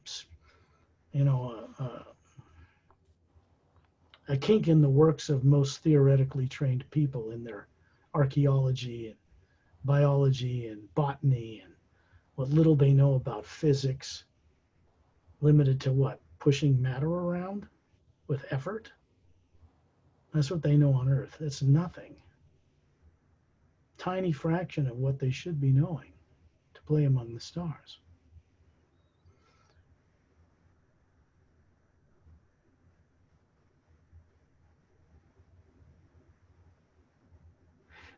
kink in the works of most theoretically trained people in their archaeology and biology and botany and what little they know about physics, limited to what? Pushing matter around with effort? That's what they know on earth. It's nothing. Tiny fraction of what they should be knowing to play among the stars.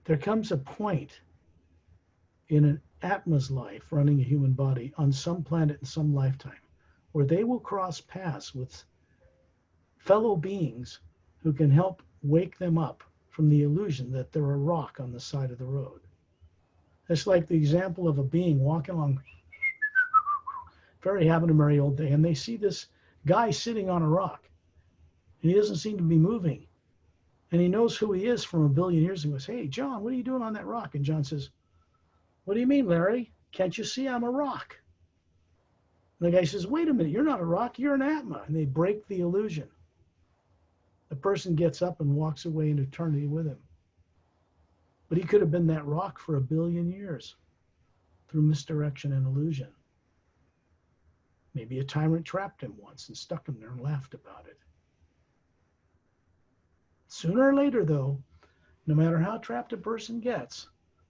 There comes a point in an atma's life running a human body on some planet in some lifetime where they will cross paths with fellow beings who can help wake them up from the illusion that they're a rock on the side of the road. It's like the example of a being walking along, very having a merry old day, and they see this guy sitting on a rock, and he doesn't seem to be moving. And he knows who he is from a billion years ago. He goes, "Hey, John, what are you doing on that rock?" And John says, "What do you mean, Larry? Can't you see I'm a rock?" And the guy says, "Wait a minute, you're not a rock, you're an atma." And they break the illusion. The person gets up and walks away in eternity with him. But he could have been that rock for 1 billion years through misdirection and illusion. Maybe a tyrant trapped him once and stuck him there and laughed about it. Sooner or later, though, no matter how trapped a person gets,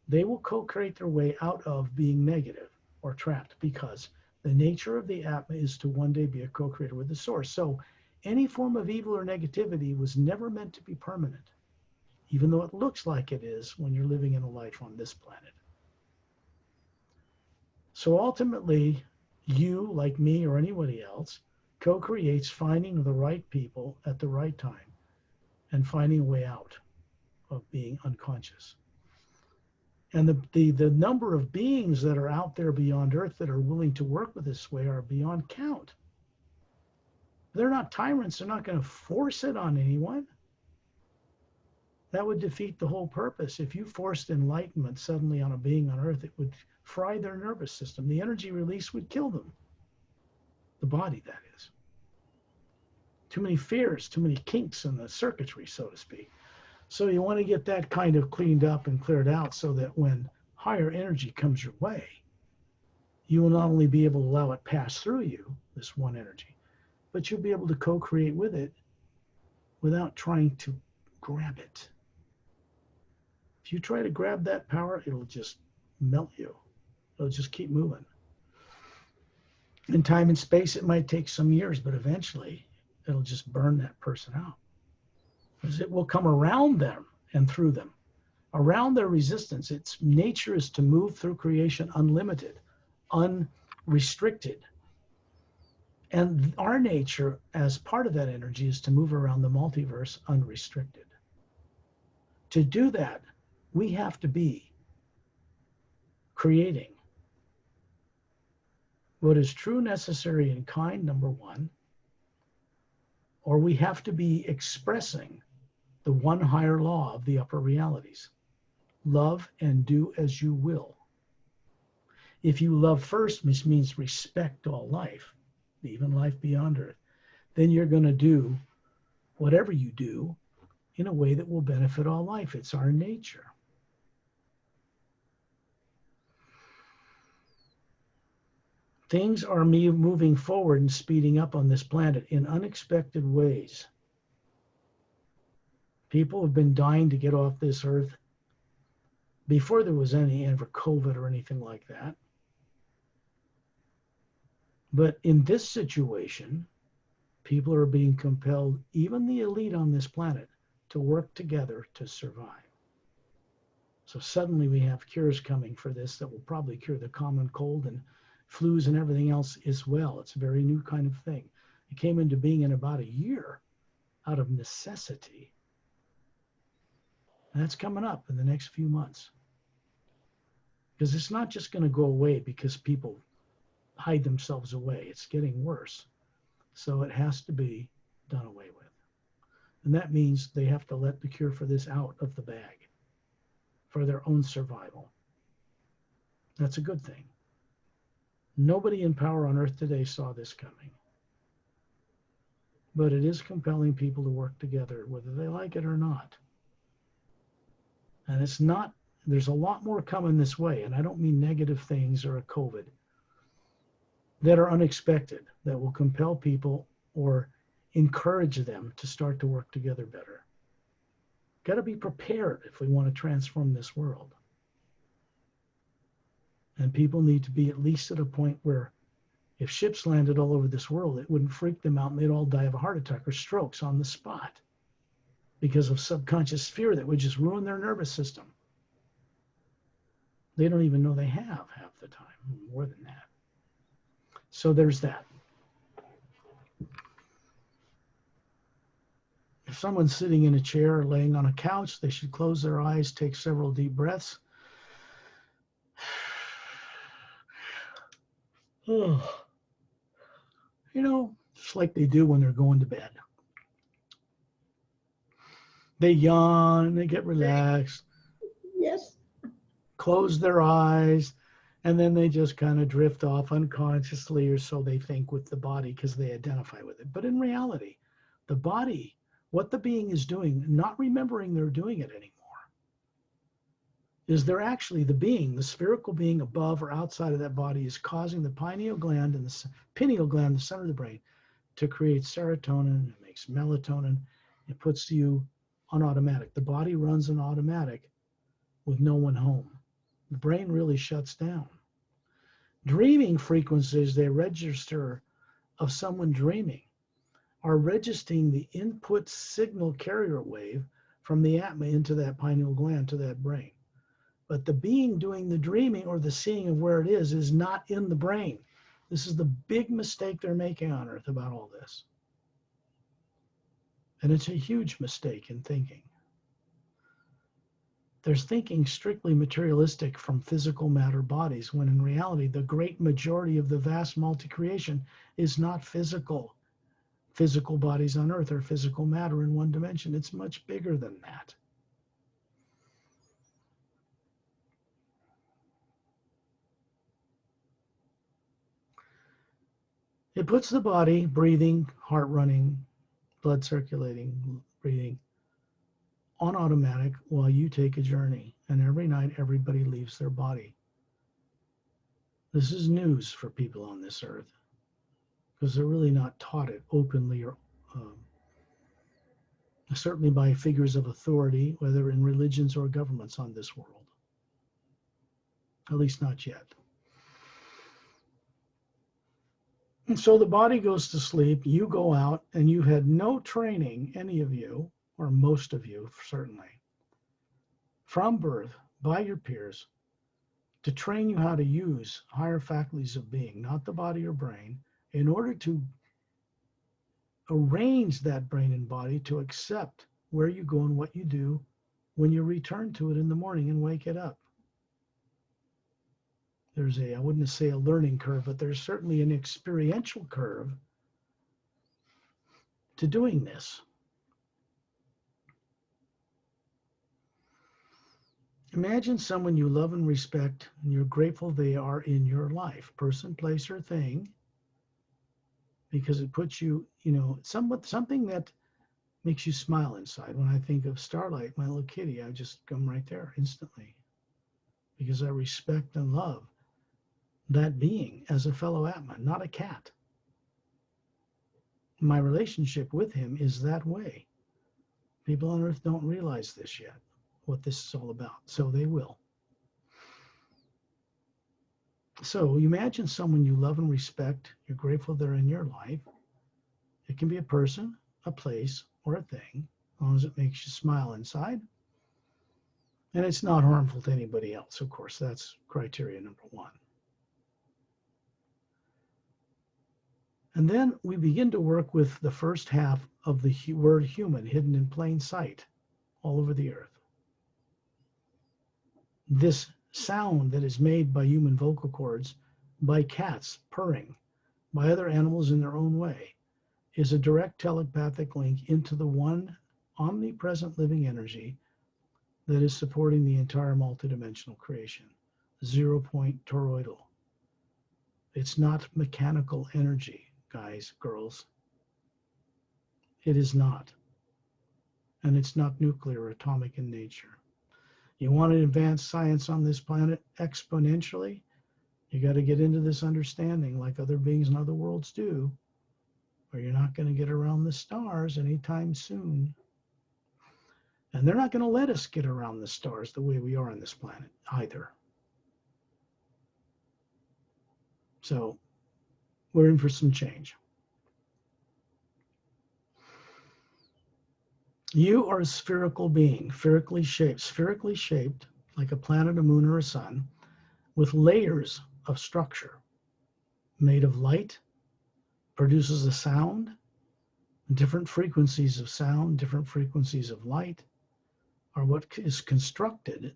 they will co-create their way out of being negative or trapped, because the nature of the atma is to one day be a co-creator with the source. So any form of evil or negativity was never meant to be permanent, even though it looks like it is when you're living in a life on this planet. So ultimately, you, like me or anybody else, co-creates finding the right people at the right time and finding a way out of being unconscious. And the number of beings that are out there beyond Earth that are willing to work with this way are beyond count. They're not tyrants. They're not going to force it on anyone. That would defeat the whole purpose. If you forced enlightenment suddenly on a being on Earth, it would fry their nervous system. The energy release would kill them. The body, that is. Too many fears, too many kinks in the circuitry, so to speak. So you want to get that kind of cleaned up and cleared out so that when higher energy comes your way, you will not only be able to allow it pass through you, this one energy, but you'll be able to co-create with it without trying to grab it. If you try to grab that power, it'll just melt you. It'll just keep moving. In time and space, it might take some years, but eventually it'll just burn that person out. Because it will come around them and through them. Around their resistance, its nature is to move through creation unlimited, unrestricted. And our nature, as part of that energy, is to move around the multiverse unrestricted. To do that, we have to be creating what is true, necessary, and kind, number one, or we have to be expressing the one higher law of the upper realities. Love and do as you will. If you love first, which means respect all life, even life beyond Earth, then you're going to do whatever you do in a way that will benefit all life. It's our nature. Things are moving forward and speeding up on this planet in unexpected ways. People have been dying to get off this earth before there was any ever COVID or anything like that. But in this situation, people are being compelled, even the elite on this planet, to work together to survive. So suddenly we have cures coming for this that will probably cure the common cold and flus and everything else as well. It's a very new kind of thing. It came into being in about a year out of necessity. And that's coming up in the next few months. Because it's not just going to go away because people hide themselves away. It's getting worse. So it has to be done away with. And that means they have to let the cure for this out of the bag for their own survival. That's a good thing. Nobody in power on Earth today saw this coming. But it is compelling people to work together, whether they like it or not. And it's not, there's a lot more coming this way. And I don't mean negative things or a COVID that are unexpected, that will compel people or encourage them to start to work together better. Got to be prepared if we want to transform this world. And people need to be at least at a point where if ships landed all over this world, it wouldn't freak them out and they'd all die of a heart attack or strokes on the spot because of subconscious fear that would just ruin their nervous system. They don't even know they have half the time, more than that. So there's that. If someone's sitting in a chair or laying on a couch, they should close their eyes, take several deep breaths. Oh. You know, just like they do when they're going to bed. They yawn, they get relaxed. Yes. Close their eyes, and then they just kind of drift off unconsciously, or so they think, with the body because they identify with it. But in reality, the body, what the being is doing, not remembering they're doing it anymore. is they're actually the being, the spherical being above or outside of that body is causing the pineal gland and the pineal gland, the center of the brain, to create serotonin. It makes melatonin. It puts you on automatic. The body runs on automatic with no one home. The brain really shuts down. Dreaming frequencies they register of someone dreaming are registering the input signal carrier wave from the atma into that pineal gland to that brain. But the being doing the dreaming or the seeing of where it is not in the brain. This is the big mistake they're making on Earth about all this. And it's a huge mistake in thinking. There's thinking strictly materialistic from physical matter bodies, when in reality, the great majority of the vast multi-creation is not physical. Physical bodies on Earth are physical matter in one dimension. It's much bigger than that. It puts the body breathing, heart running, blood circulating, breathing on automatic while you take a journey. And every night, everybody leaves their body. This is news for people on this earth because they're really not taught it openly or certainly by figures of authority, whether in religions or governments on this world. At least not yet. And so the body goes to sleep, you go out, and you had no training, any of you, or most of you certainly, from birth by your peers to train you how to use higher faculties of being, not the body or brain, in order to arrange that brain and body to accept where you go and what you do when you return to it in the morning and wake it up. There's I wouldn't say a learning curve, but there's certainly an experiential curve to doing this. Imagine someone you love and respect, and you're grateful they are in your life, person, place, or thing, because it puts you, something that makes you smile inside. When I think of Starlight, my little kitty, I just come right there instantly, because I respect and love that being as a fellow atma, not a cat. My relationship with him is that way. People on Earth don't realize this yet, what this is all about. So they will. So you imagine someone you love and respect, you're grateful they're in your life. It can be a person, a place, or a thing, as long as it makes you smile inside. And it's not harmful to anybody else, of course. That's criteria number one. And then we begin to work with the first half of the word human hidden in plain sight all over the earth. This sound that is made by human vocal cords, by cats purring, by other animals in their own way, is a direct telepathic link into the one omnipresent living energy that is supporting the entire multidimensional creation, 0 point toroidal. It's not mechanical energy, guys, girls. It is not. And it's not nuclear or atomic in nature. You want to advance science on this planet exponentially, you got to get into this understanding like other beings in other worlds do, or you're not going to get around the stars anytime soon. And they're not going to let us get around the stars the way we are on this planet either. So we're in for some change. You are a spherical being, spherically shaped like a planet, a moon, or a sun, with layers of structure made of light, produces a sound, different frequencies of sound, different frequencies of light, are what is constructed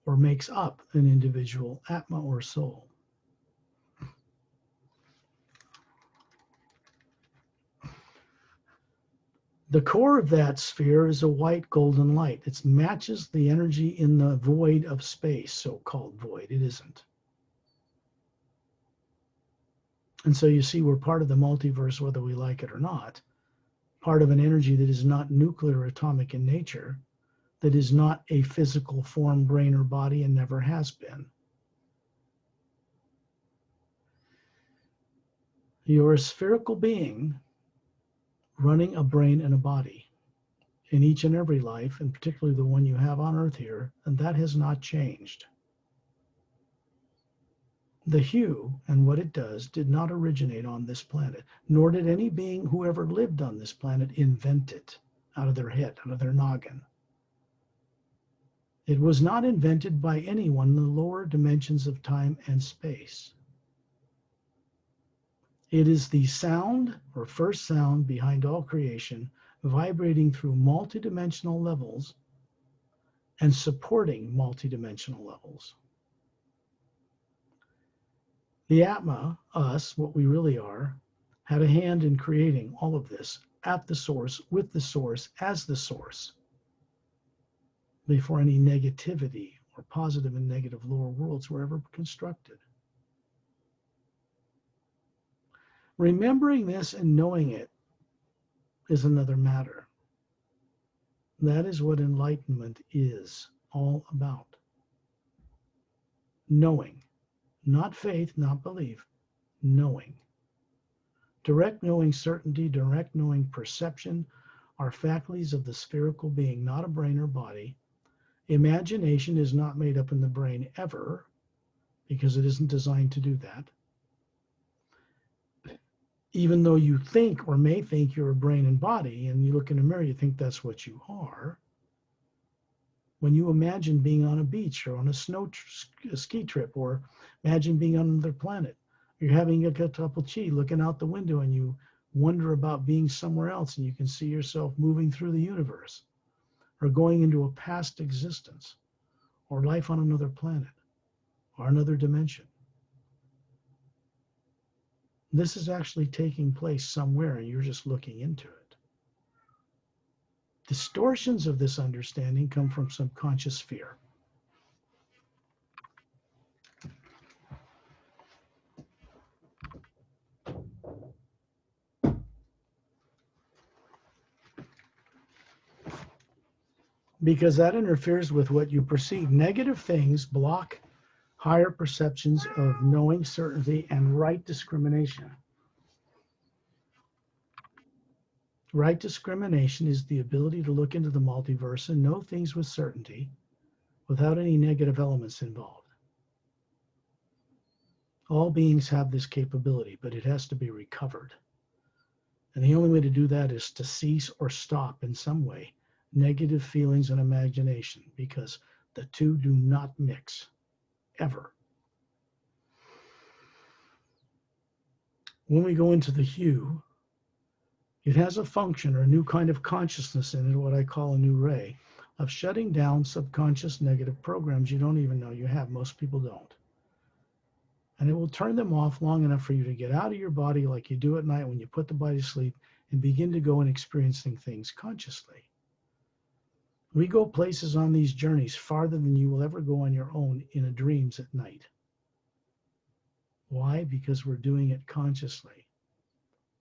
or makes up an individual atma or soul. The core of that sphere is a white golden light. It matches the energy in the void of space, so-called void. It isn't. And so you see, we're part of the multiverse, whether we like it or not, part of an energy that is not nuclear or atomic in nature, that is not a physical form, brain, or body, and never has been. You're a spherical being running a brain and a body in each and every life, and particularly the one you have on Earth here, and that has not changed. The HU and what it does did not originate on this planet, nor did any being who ever lived on this planet invent it out of their head, out of their noggin. It was not invented by anyone in the lower dimensions of time and space. It is the sound, or first sound, behind all creation, vibrating through multidimensional levels and supporting multidimensional levels. The Atma, us, what we really are, had a hand in creating all of this at the source, with the source, as the source, before any negativity or positive and negative lower worlds were ever constructed. Remembering this and knowing it is another matter. That is what enlightenment is all about. Knowing, not faith, not belief, knowing. Direct knowing certainty, direct knowing perception are faculties of the spherical being, not a brain or body. Imagination is not made up in the brain ever, because it isn't designed to do that. Even though you think or may think you're a brain and body, and you look in a mirror, you think that's what you are. When you imagine being on a beach or on a ski trip, or imagine being on another planet, you're having a cup of tea, looking out the window, and you wonder about being somewhere else, and you can see yourself moving through the universe, or going into a past existence, or life on another planet, or another dimension. This is actually taking place somewhere, and you're just looking into it. Distortions of this understanding come from subconscious fear. Because that interferes with what you perceive. Negative things block higher perceptions of knowing, certainty, and right discrimination. Right discrimination is the ability to look into the multiverse and know things with certainty without any negative elements involved. All beings have this capability, but it has to be recovered. And the only way to do that is to cease or stop in some way negative feelings and imagination, because the two do not mix, ever. When we go into the HU, it has a function or a new kind of consciousness in it, what I call a new ray, of shutting down subconscious negative programs you don't even know you have. Most people don't. And it will turn them off long enough for you to get out of your body like you do at night when you put the body to sleep and begin to go and experiencing things consciously. We go places on these journeys farther than you will ever go on your own in a dreams at night. Why? Because we're doing it consciously,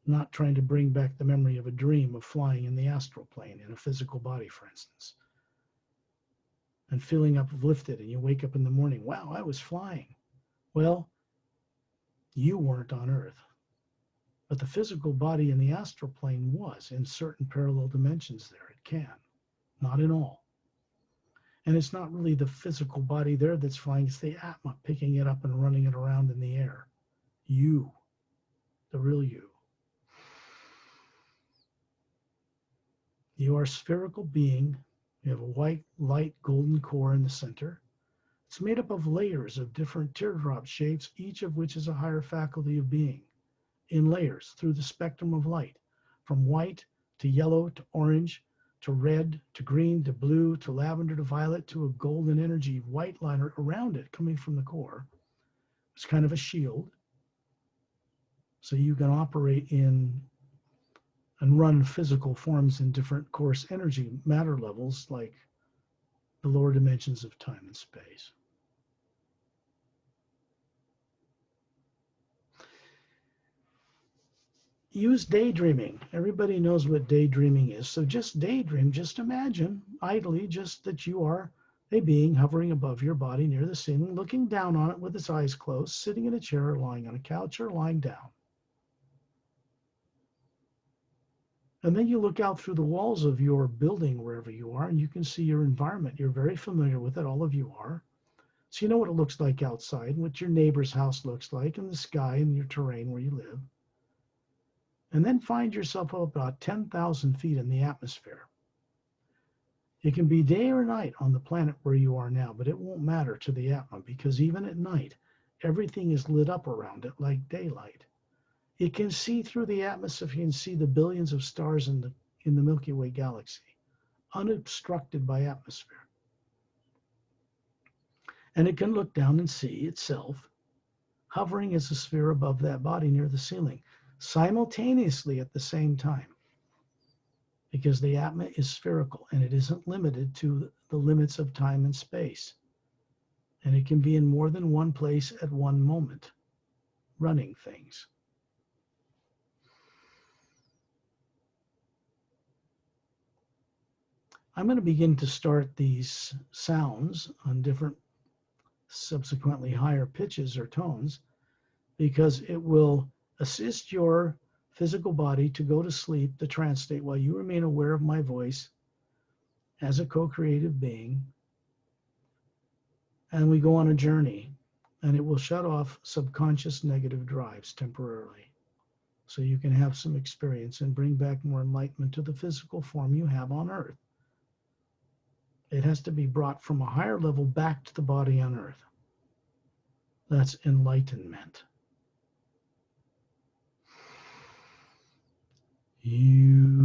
not trying to bring back the memory of a dream of flying in the astral plane in a physical body, for instance, and feeling uplifted, and you wake up in the morning, wow, I was flying. Well, you weren't on Earth, but the physical body in the astral plane was. In certain parallel dimensions there, it can, not in all. And it's not really the physical body there that's flying, it's the atma picking it up and running it around in the air. You, the real you. You are a spherical being. You have a white, light, golden core in the center. It's made up of layers of different teardrop shapes, each of which is a higher faculty of being, in layers through the spectrum of light, from white to yellow to orange to red to green to blue to lavender to violet to a golden energy white liner around it coming from the core. It's kind of a shield. So you can operate in and run physical forms in different coarse energy matter levels, like the lower dimensions of time and space. use daydreaming. Everybody knows what daydreaming is. So just daydream, just imagine idly just that you are a being hovering above your body near the ceiling, looking down on it with its eyes closed, sitting in a chair or lying on a couch or lying down. And then you look out through the walls of your building, wherever you are, and you can see your environment. You're very familiar with it, all of you are. So you know what it looks like outside, what your neighbor's house looks like, and the sky and your terrain where you live. And then find yourself up about 10,000 feet in the atmosphere. It can be day or night on the planet where you are now, but it won't matter to the atma, because even at night, everything is lit up around it like daylight. It can see through the atmosphere. You can see the billions of stars in the Milky Way galaxy, unobstructed by atmosphere. And it can look down and see itself hovering as a sphere above that body near the ceiling, simultaneously at the same time, because the atma is spherical and it isn't limited to the limits of time and space. And it can be in more than one place at one moment, running things. I'm going to begin to start these sounds on different, subsequently higher pitches or tones, because it will assist your physical body to go to sleep, the trance state, while you remain aware of my voice as a co-creative being. And we go on a journey, and it will shut off subconscious negative drives temporarily, so you can have some experience and bring back more enlightenment to the physical form you have on Earth. It has to be brought from a higher level back to the body on Earth. That's enlightenment. You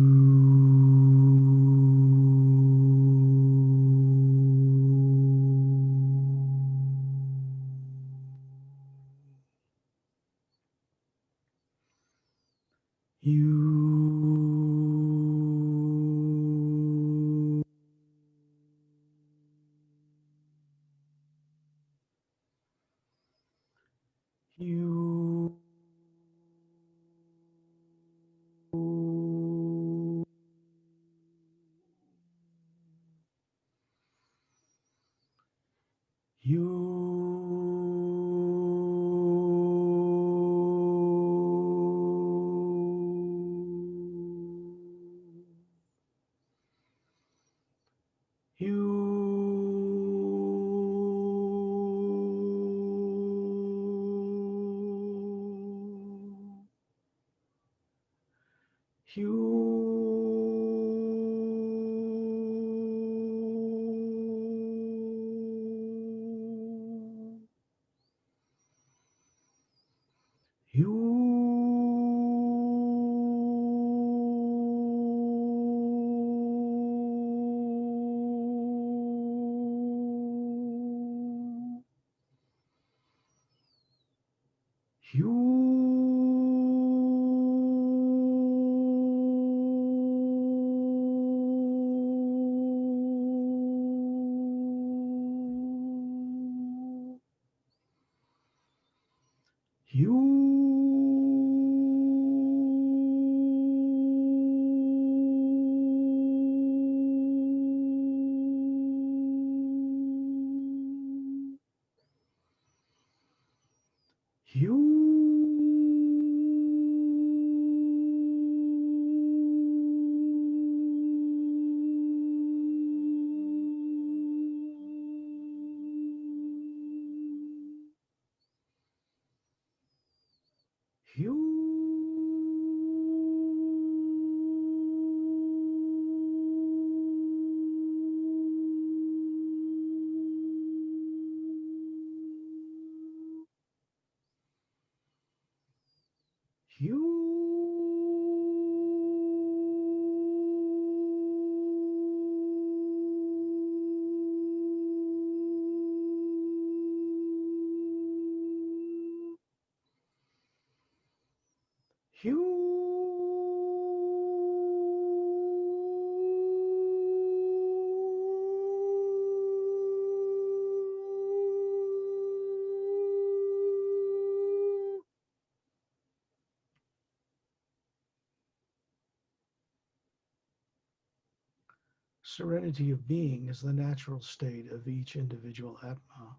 Serenity of being is the natural state of each individual atma.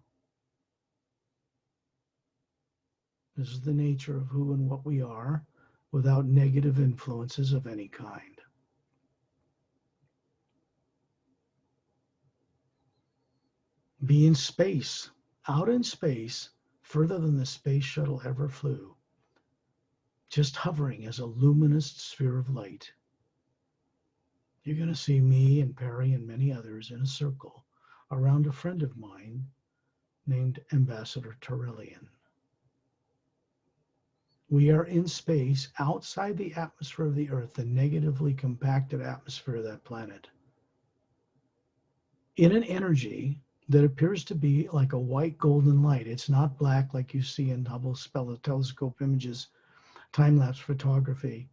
This is the nature of who and what we are without negative influences of any kind. Be in space, out in space, further than the space shuttle ever flew, just hovering as a luminous sphere of light. You're going to see me and Perry and many others in a circle around a friend of mine named Ambassador Terillian. We are in space outside the atmosphere of the Earth, the negatively compacted atmosphere of that planet, in an energy that appears to be like a white golden light. It's not black like you see in Hubble telescope images, time-lapse photography.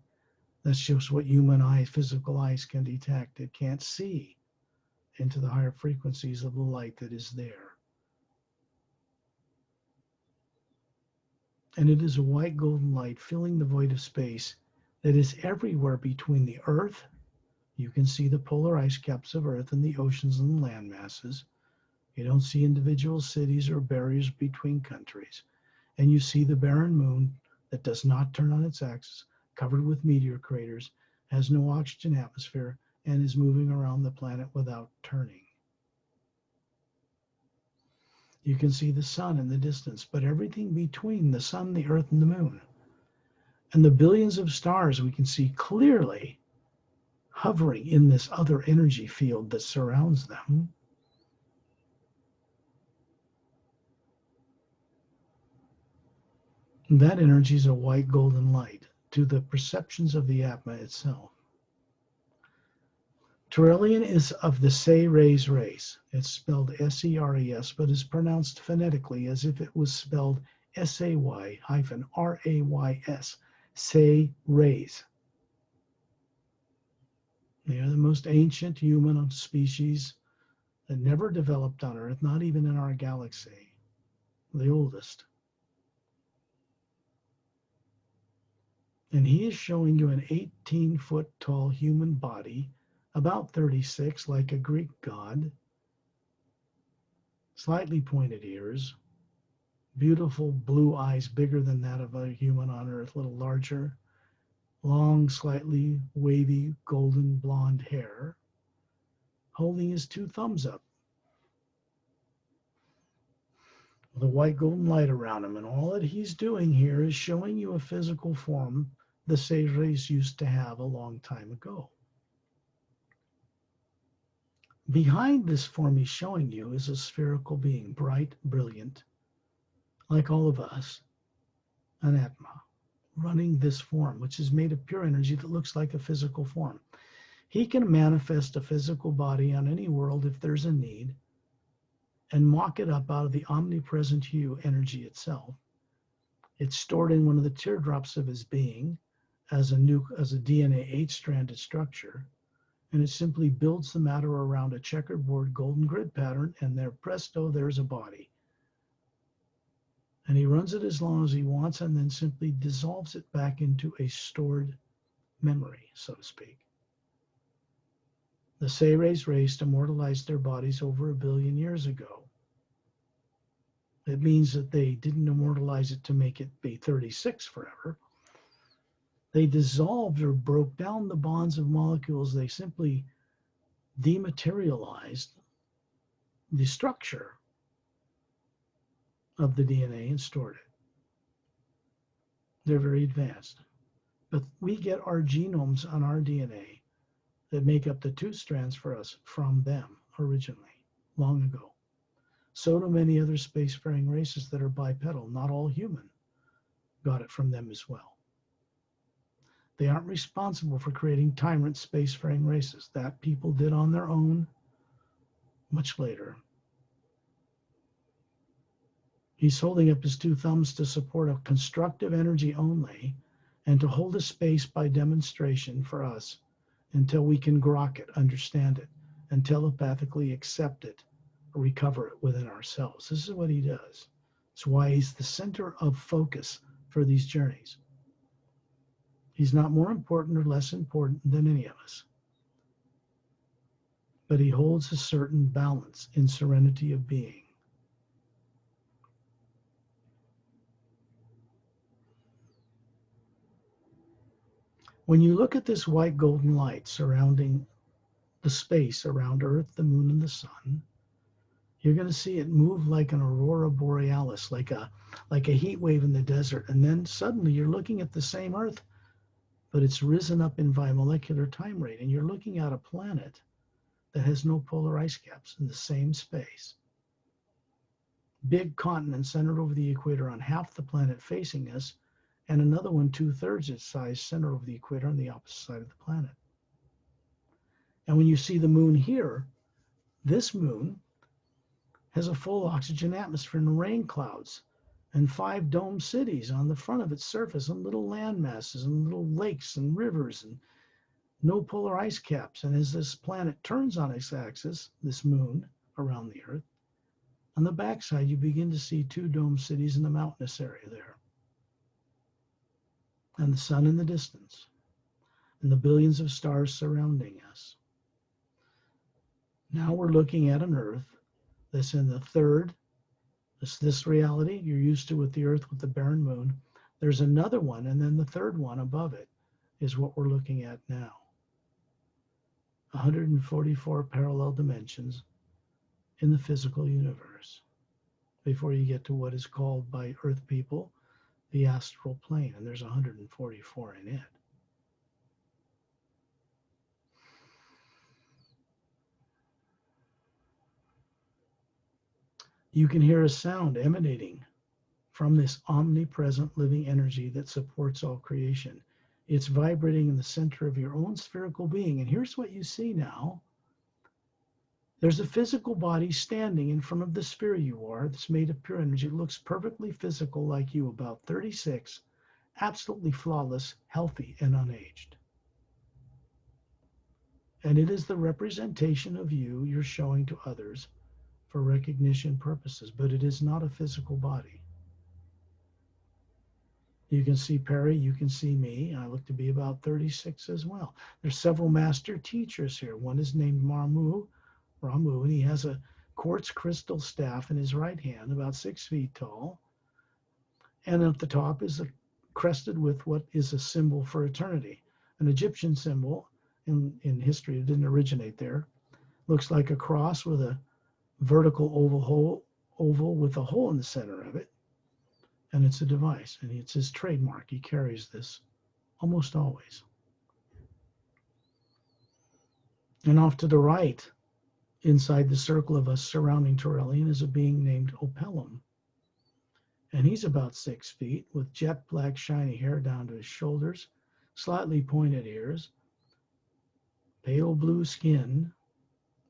That's just what human eyes, physical eyes can detect. It can't see into the higher frequencies of the light that is there. And it is a white golden light filling the void of space that is everywhere between the Earth. You can see the polar ice caps of Earth and the oceans and the land masses. You don't see individual cities or barriers between countries. And you see the barren moon that does not turn on its axis, covered with meteor craters, has no oxygen atmosphere, and is moving around the planet without turning. You can see the sun in the distance, but everything between the sun, the earth, and the moon, and the billions of stars we can see clearly hovering in this other energy field that surrounds them. That energy is a white golden light to the perceptions of the atma itself. Terillian is of the Say-Rays race. It's spelled S-E-R-E-S, but is pronounced phonetically as if it was spelled S-A-Y-R-A-Y-S, Say-Rays. They are the most ancient human species that never developed on Earth, not even in our galaxy, the oldest. And he is showing you an 18-foot tall human body, about 36, like a Greek god, slightly pointed ears, beautiful blue eyes bigger than that of a human on Earth, a little larger, long, slightly wavy, golden blonde hair, holding his two thumbs up, with a white golden light around him. And all that he's doing here is showing you a physical form the sage race used to have a long time ago. Behind this form he's showing you is a spherical being, bright, brilliant, like all of us, an atma, running this form, which is made of pure energy that looks like a physical form. He can manifest a physical body on any world if there's a need and mock it up out of the omnipresent HU energy itself. It's stored in one of the teardrops of his being as a DNA 8-stranded structure. And it simply builds the matter around a checkerboard golden grid pattern, and there, presto, there's a body. And he runs it as long as he wants and then simply dissolves it back into a stored memory, so to speak. The Say-Rays race immortalized their bodies over 1 billion years ago. It means that they didn't immortalize it to make it be 36 forever. They dissolved or broke down the bonds of molecules. They simply dematerialized the structure of the DNA and stored it. They're very advanced. But we get our genomes on our DNA that make up the 2 strands for us from them originally, long ago. So do many other spacefaring races that are bipedal. Not all human got it from them as well. They aren't responsible for creating tyrant spacefaring races. That people did on their own much later. He's holding up his 2 thumbs to support a constructive energy only and to hold a space by demonstration for us until we can grok it, understand it, and telepathically accept it, or recover it within ourselves. This is what he does. It's why he's the center of focus for these journeys. He's not more important or less important than any of us. but he holds a certain balance in serenity of being. When you look at this white golden light surrounding the space around Earth, the moon, and the sun, you're going to see it move like an aurora borealis, like a heat wave in the desert. And then suddenly you're looking at the same Earth, but it's risen up in bimolecular time rate. And you're looking at a planet that has no polar ice caps in the same space. Big continent centered over the equator on half the planet facing us, and another one 2/3 its size centered over the equator on the opposite side of the planet. And when you see the moon here, this moon has a full oxygen atmosphere and rain clouds and 5 dome cities on the front of its surface and little land masses and little lakes and rivers and no polar ice caps. And as this planet turns on its axis, this moon around the Earth, on the backside you begin to see 2 dome cities in the mountainous area there. And the sun in the distance and the billions of stars surrounding us. Now we're looking at an Earth that's in the third, this reality you're used to with the Earth with the barren moon. There's another one, and then the third one above it is what we're looking at now. 144 parallel dimensions in the physical universe before you get to what is called by Earth people the astral plane, and there's 144 in it. You can hear a sound emanating from this omnipresent living energy that supports all creation. It's vibrating in the center of your own spherical being. And here's what you see now. There's a physical body standing in front of the sphere you are that's made of pure energy. It looks perfectly physical like you, about 36, absolutely flawless, healthy, and unaged. And it is the representation of you you're showing to others for recognition purposes, but it is not a physical body. You can see Perry, you can see me. I look to be about 36 as well. There's several master teachers here. One is named Ramu, and he has a quartz crystal staff in his right hand, about 6 feet tall. And at the top is crested with what is a symbol for eternity, an Egyptian symbol. In history, it didn't originate there. Looks like a cross with a vertical oval with a hole in the center of it. And it's a device, and it's his trademark. He carries this almost always. And off to the right, inside the circle of us surrounding Torellian, is a being named Opellum. And he's about 6 feet with jet black shiny hair down to his shoulders, slightly pointed ears, pale blue skin,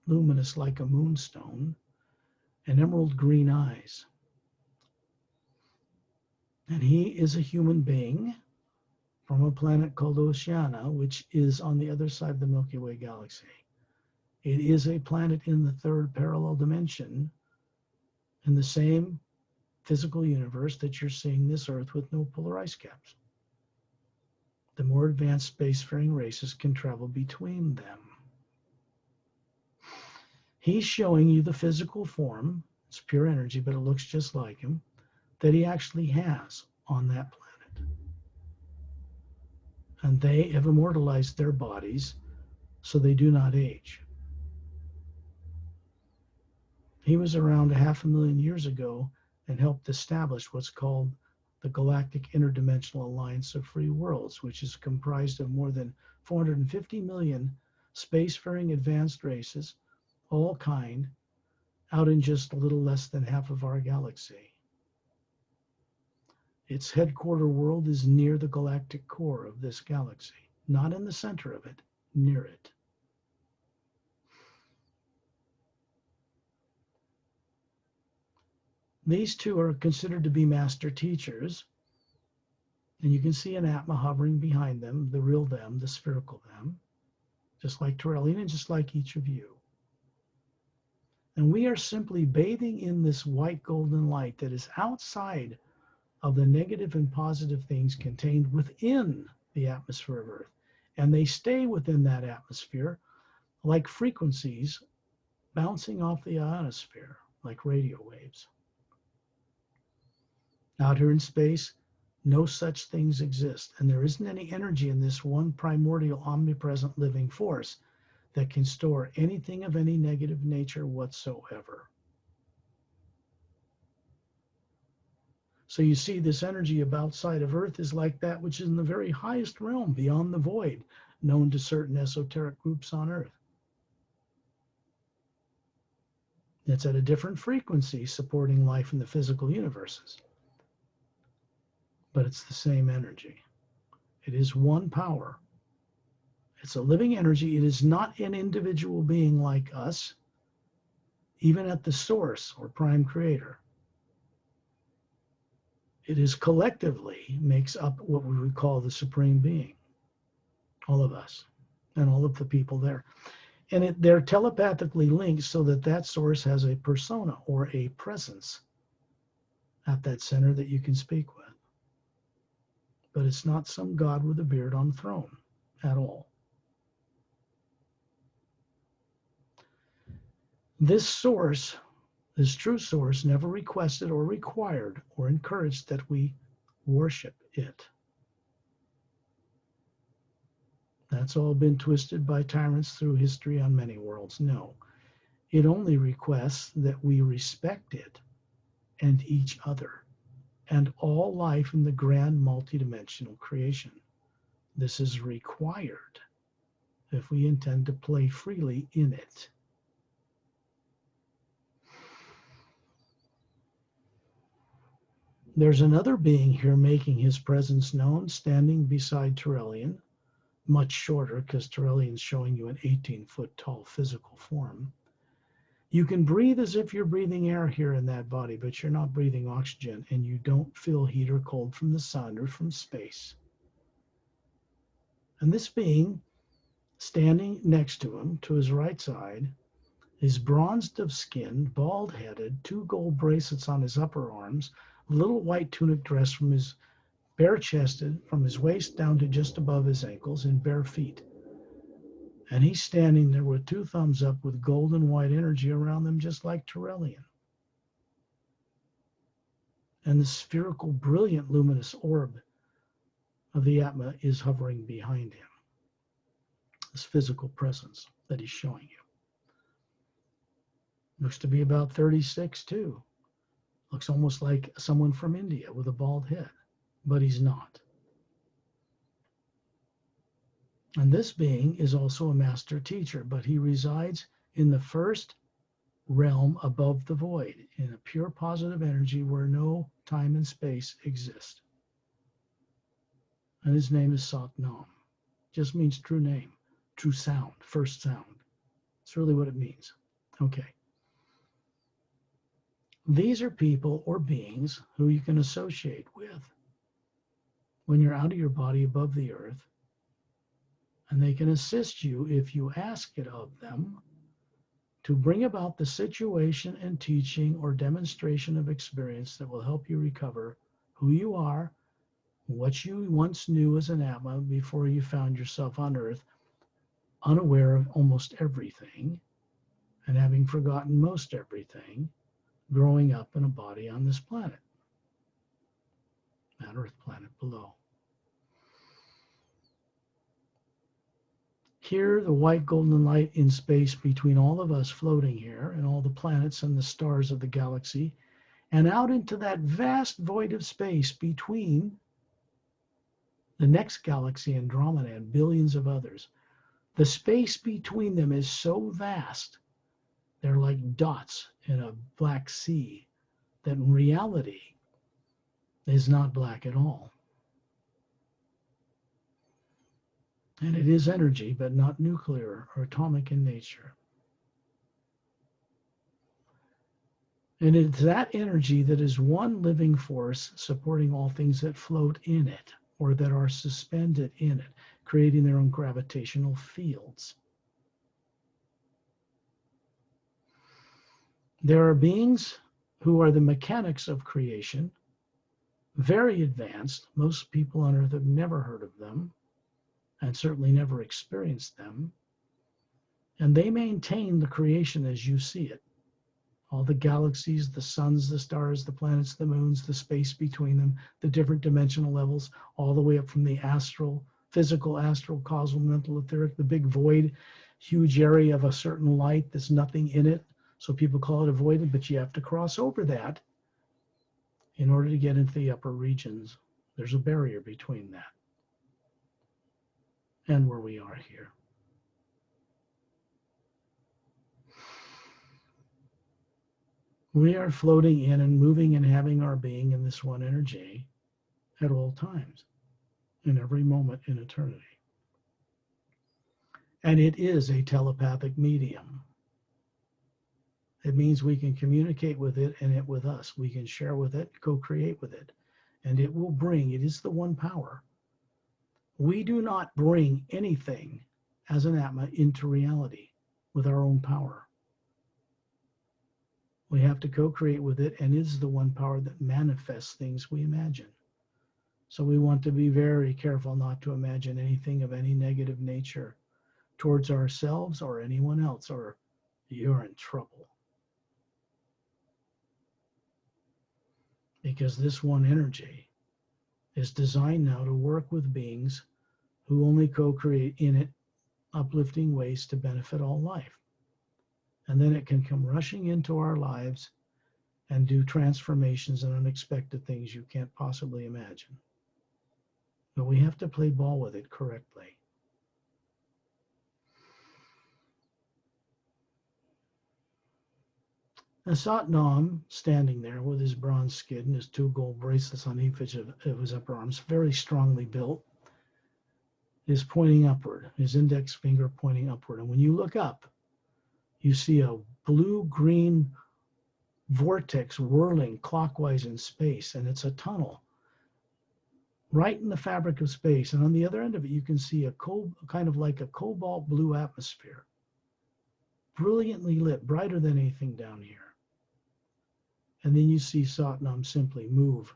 luminous like a moonstone, and emerald green eyes. And he is a human being from a planet called Oceania, which is on the other side of the Milky Way galaxy. It is a planet in the third parallel dimension in the same physical universe that you're seeing this Earth with no polar ice caps. The more advanced spacefaring races can travel between them. He's showing you the physical form, it's pure energy, but it looks just like him, that he actually has on that planet. And they have immortalized their bodies so they do not age. He was around 500,000 years ago and helped establish what's called the Galactic Interdimensional Alliance of Free Worlds, which is comprised of more than 450 million spacefaring advanced races, all kind, out in just a little less than half of our galaxy. Its headquarter world is near the galactic core of this galaxy, not in the center of it, near it. These two are considered to be master teachers, and you can see an atma hovering behind them, the real them, the spherical them, just like Torellian and just like each of you. And we are simply bathing in this white golden light that is outside of the negative and positive things contained within the atmosphere of Earth. And they stay within that atmosphere like frequencies bouncing off the ionosphere like radio waves. Out here in space, no such things exist, and there isn't any energy in this one primordial, omnipresent living force that can store anything of any negative nature whatsoever. So you see, this energy outside of Earth is like that which is in the very highest realm, beyond the void, known to certain esoteric groups on Earth. It's at a different frequency, supporting life in the physical universes. But it's the same energy. It is one power. It's a living energy. It is not an individual being like us, even at the source or prime creator. It is collectively makes up what we would call the supreme being, all of us and all of the people there. And they're telepathically linked so that that source has a persona or a presence at that center that you can speak with. But it's not some God with a beard on the throne at all. This source, this true source, never requested or required or encouraged that we worship it. That's all been twisted by tyrants through history on many worlds. No, it only requests that we respect it and each other and all life in the grand multidimensional creation. This is required if we intend to play freely in it. There's another being here making his presence known, standing beside Terrellian, much shorter because Terrellian's showing you an 18-foot tall physical form. You can breathe as if you're breathing air here in that body, but you're not breathing oxygen, and you don't feel heat or cold from the sun or from space. And this being, standing next to him, to his right side, is bronzed of skin, bald-headed, 2 gold bracelets on his upper arms, a little white tunic dress from his bare-chested, from his waist down to just above his ankles, and bare feet. And he's standing there with 2 thumbs up with golden white energy around them, just like Terrellian. And the spherical, brilliant, luminous orb of the atma is hovering behind him. This physical presence that he's showing you. Looks to be about 36 too. Looks almost like someone from India with a bald head, but he's not. And this being is also a master teacher, but he resides in the first realm above the void, in a pure positive energy where no time and space exist. And his name is Sat Nam. Just means true name, true sound, first sound. It's really what it means. Okay. These are people or beings who you can associate with when you're out of your body above the earth, and they can assist you if you ask it of them to bring about the situation and teaching or demonstration of experience that will help you recover who you are, what you once knew as an atma before you found yourself on earth, unaware of almost everything and having forgotten most everything, growing up in a body on this planet, that earth planet below. Here, the white golden light in space between all of us floating here and all the planets and the stars of the galaxy, and out into that vast void of space between the next galaxy, Andromeda, and billions of others. The space between them is so vast, they're like dots in a black sea that in reality is not black at all. And it is energy, but not nuclear or atomic in nature. And it's that energy that is one living force supporting all things that float in it or that are suspended in it, creating their own gravitational fields. There are beings who are the mechanics of creation, very advanced. Most people on earth have never heard of them and certainly never experienced them. And they maintain the creation as you see it. All the galaxies, the suns, the stars, the planets, the moons, the space between them, the different dimensional levels, all the way up from the astral, physical, astral, causal, mental, etheric, the big void, huge area of a certain light, there's nothing in it. So people call it a void, but you have to cross over that in order to get into the upper regions. There's a barrier between that and where we are here. We are floating in and moving and having our being in this one energy at all times, in every moment in eternity. And it is a telepathic medium. It means we can communicate with it and it with us. We can share with it, co-create with it. And it will bring, it is the one power. We do not bring anything as an atma into reality with our own power. We have to co-create with it, and it is the one power that manifests things we imagine. So we want to be very careful not to imagine anything of any negative nature towards ourselves or anyone else, or you're in trouble. Because this one energy is designed now to work with beings who only co-create in it uplifting ways to benefit all life. And then it can come rushing into our lives and do transformations and unexpected things you can't possibly imagine. But we have to play ball with it correctly. And Sat Nam, standing there with his bronze skin and his 2 gold bracelets on each of his upper arms, very strongly built, is pointing upward, his index finger pointing upward. And when you look up, you see a blue-green vortex whirling clockwise in space, and it's a tunnel right in the fabric of space. And on the other end of it, you can see a kind of like a cobalt blue atmosphere, brilliantly lit, brighter than anything down here. And then you see Sat Nam simply move.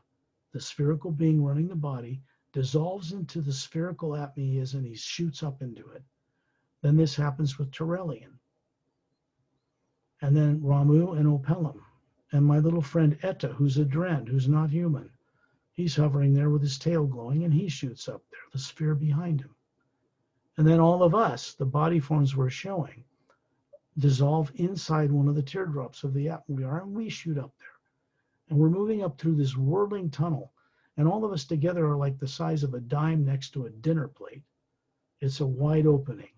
The spherical being running the body dissolves into the spherical atma he is, and he shoots up into it. Then this happens with Terrellian. And then Ramu and Opelum. And my little friend Etta, who's a Drend, who's not human. He's hovering there with his tail glowing, and he shoots up there, the sphere behind him. And then all of us, the body forms we're showing, dissolve inside one of the teardrops of the atma we are, and we shoot up there. And we're moving up through this whirling tunnel, and all of us together are like the size of a dime next to a dinner plate. It's a wide opening.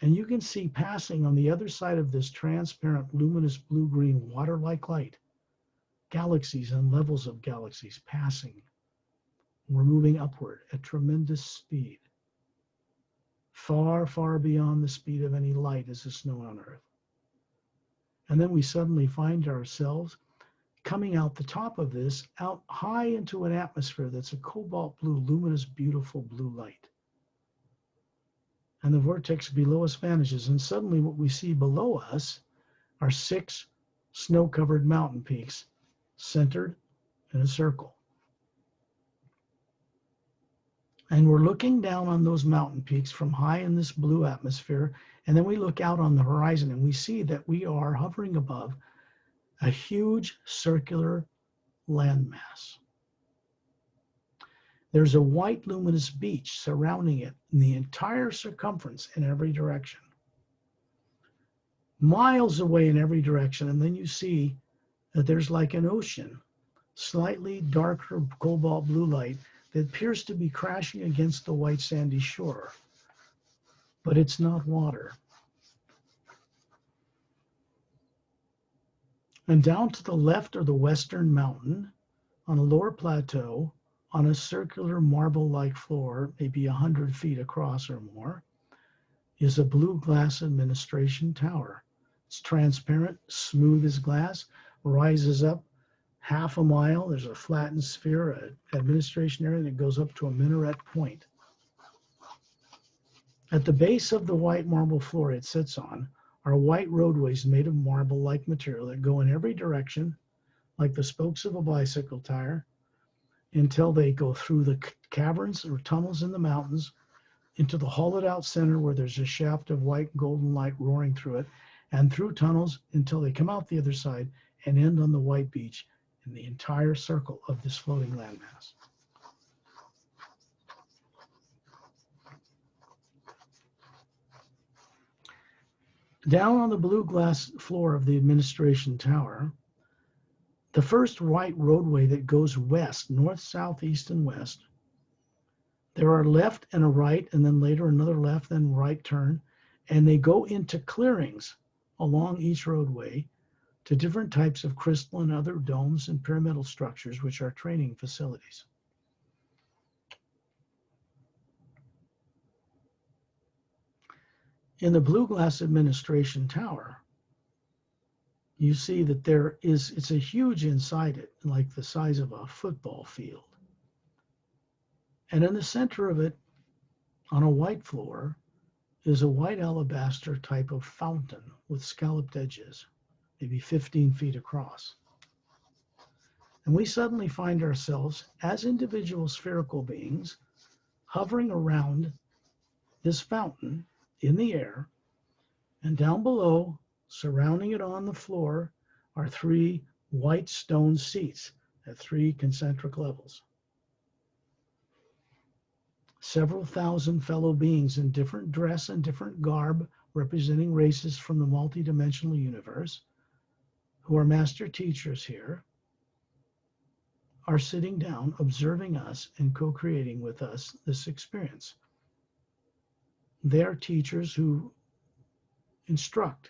And you can see passing on the other side of this transparent, luminous blue-green water-like light, galaxies and levels of galaxies passing. We're moving upward at tremendous speed, far, far beyond the speed of any light as the snow on Earth. And then we suddenly find ourselves coming out the top of this, out high into an atmosphere that's a cobalt blue, luminous, beautiful blue light. And the vortex below us vanishes, and suddenly what we see below us are 6 snow-covered mountain peaks centered in a circle. And we're looking down on those mountain peaks from high in this blue atmosphere, and then we look out on the horizon and we see that we are hovering above a huge circular landmass. There's a white luminous beach surrounding it in the entire circumference in every direction. Miles away in every direction, and then you see that there's like an ocean, slightly darker cobalt blue light that appears to be crashing against the white sandy shore. But it's not water. And down to the left of the western mountain, on a lower plateau, on a circular marble-like floor, maybe 100 feet across or more, is a blue glass administration tower. It's transparent, smooth as glass, rises up half a mile. There's a flattened sphere, an administration area that goes up to a minaret point. At the base of the white marble floor it sits on are white roadways made of marble-like material that go in every direction, like the spokes of a bicycle tire, until they go through the caverns or tunnels in the mountains, into the hollowed out center where there's a shaft of white golden light roaring through it, and through tunnels until they come out the other side and end on the white beach in the entire circle of this floating landmass. Down on the blue glass floor of the administration tower, the first white roadway that goes west, north, south, east, and west. There are a left and a right, and then later another left and right turn, and they go into clearings along each roadway to different types of crystal and other domes and pyramidal structures, which are training facilities. In the blue glass administration tower, you see that it's a huge inside it, like the size of a football field. And in the center of it, on a white floor, is a white alabaster type of fountain with scalloped edges, maybe 15 feet across. And we suddenly find ourselves, as individual spherical beings, hovering around this fountain in the air, and down below, surrounding it on the floor, are 3 white stone seats at 3 concentric levels. Several thousand fellow beings in different dress and different garb, representing races from the multidimensional universe, who are master teachers here, are sitting down, observing us and co-creating with us this experience. They are teachers who instruct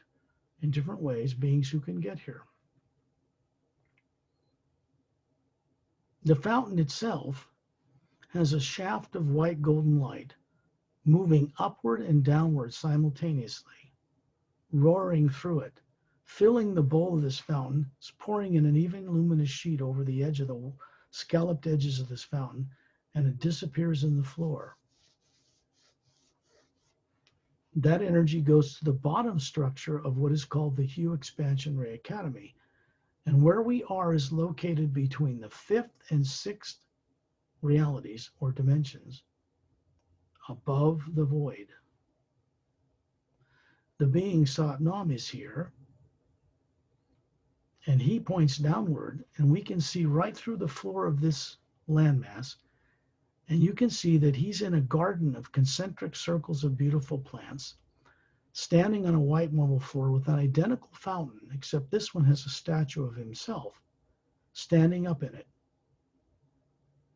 in different ways beings who can get here. The fountain itself has a shaft of white golden light moving upward and downward simultaneously, roaring through it, filling the bowl of this fountain. It's pouring in an even luminous sheet over the edge of the scalloped edges of this fountain, and it disappears in the floor. That energy goes to the bottom structure of what is called the HU.Exp.Ray Academy. And where we are is located between the 5th and 6th realities or dimensions above the void. The being Sat Nam is here, and he points downward, and we can see right through the floor of this landmass, and you can see that he's in a garden of concentric circles of beautiful plants, standing on a white marble floor with an identical fountain, except this one has a statue of himself standing up in it,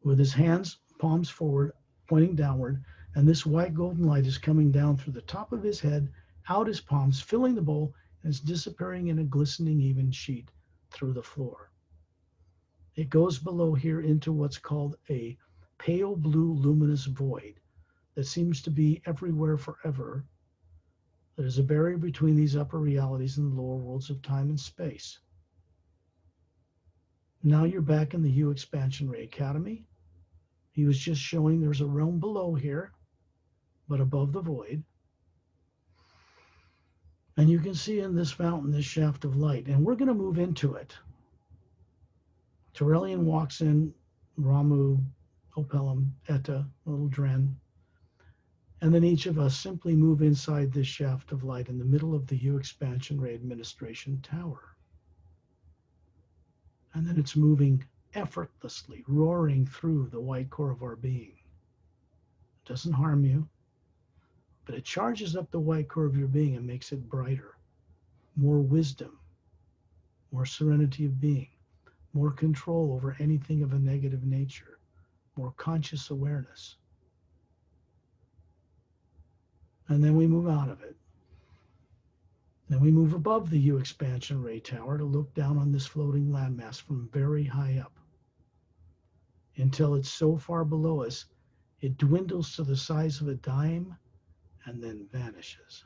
with his hands, palms forward, pointing downward, and this white golden light is coming down through the top of his head, out his palms, filling the bowl, and is disappearing in a glistening even sheet through the floor. It goes below here into what's called a pale blue luminous void that seems to be everywhere forever. There is a barrier between these upper realities and the lower worlds of time and space. Now you're back in the HU.Exp.Ray Academy. He was just showing there's a realm below here, but above the void. And you can see in this fountain, this shaft of light, and we're going to move into it. Terrellian walks in, Ramu, Opelum, Etta, little Dren, and then each of us simply move inside this shaft of light in the middle of the HU.Exp.Ray Administration Tower. And then it's moving effortlessly, roaring through the white core of our being. It doesn't harm you, but it charges up the white core of your being and makes it brighter. More wisdom, more serenity of being, more control over anything of a negative nature, more conscious awareness. And then we move out of it. Then we move above the HU.Exp.Ray Tower to look down on this floating landmass from very high up, until it's so far below us, it dwindles to the size of a dime and then vanishes.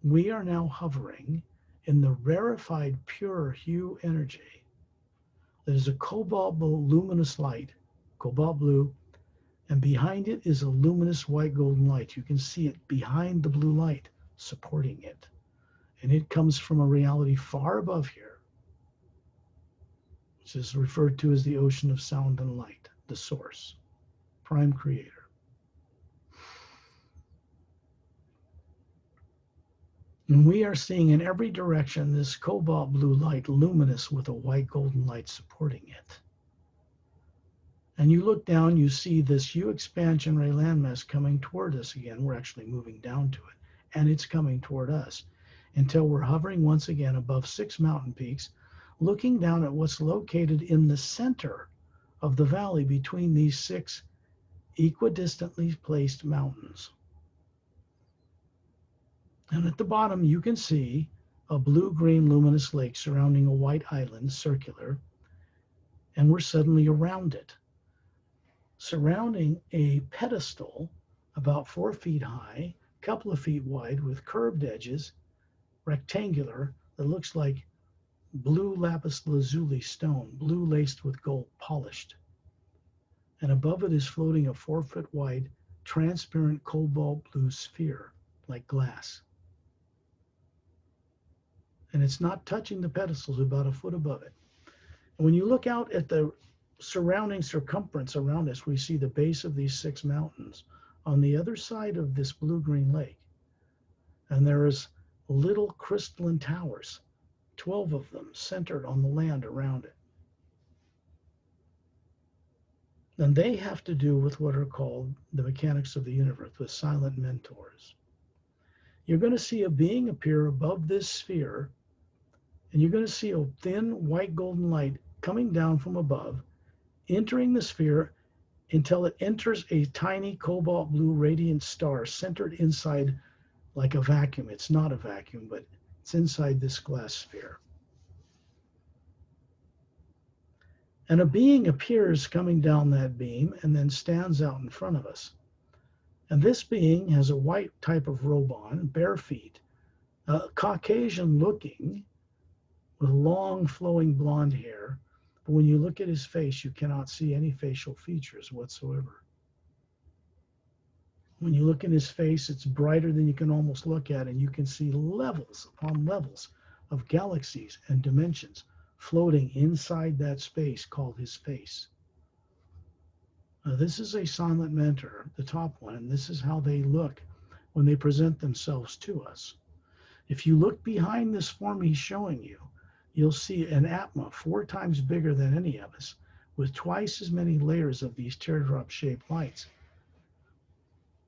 We are now hovering in the rarefied pure HU energy. That is a cobalt blue luminous light, cobalt blue, and behind it is a luminous white golden light. You can see it behind the blue light supporting it. And it comes from a reality far above here, which is referred to as the ocean of sound and light, the source, prime creator. And we are seeing in every direction this cobalt blue light, luminous with a white golden light supporting it. And you look down, you see this HU.Exp.Ray landmass coming toward us again. We're actually moving down to it, and it's coming toward us until we're hovering once again above 6 mountain peaks, looking down at what's located in the center of the valley between these 6 equidistantly placed mountains. And at the bottom, you can see a blue-green luminous lake surrounding a white island, circular, and we're suddenly around it, surrounding a pedestal about 4 feet high, a couple of feet wide, with curved edges, rectangular, that looks like blue lapis lazuli stone, blue laced with gold, polished. And above it is floating a 4 foot wide, transparent cobalt blue sphere, like glass. And it's not touching the pedestals, about a foot above it. And when you look out at the surrounding circumference around us, we see the base of these 6 mountains on the other side of this blue-green lake. And there is little crystalline towers, 12 of them centered on the land around it. And they have to do with what are called the mechanics of the universe, with silent mentors. You're going to see a being appear above this sphere, and you're going to see a thin white golden light coming down from above, entering the sphere until it enters a tiny cobalt blue radiant star centered inside like a vacuum. It's not a vacuum, but it's inside this glass sphere. And a being appears coming down that beam and then stands out in front of us. And this being has a white type of robe on, bare feet, Caucasian looking, with long flowing blonde hair. But when you look at his face, you cannot see any facial features whatsoever. When you look in his face, it's brighter than you can almost look at, and you can see levels upon levels of galaxies and dimensions floating inside that space called his face. Now, this is a silent mentor, the top one, and this is how they look when they present themselves to us. If you look behind this form he's showing you, you'll see an atma 4 times bigger than any of us, with twice as many layers of these teardrop-shaped lights.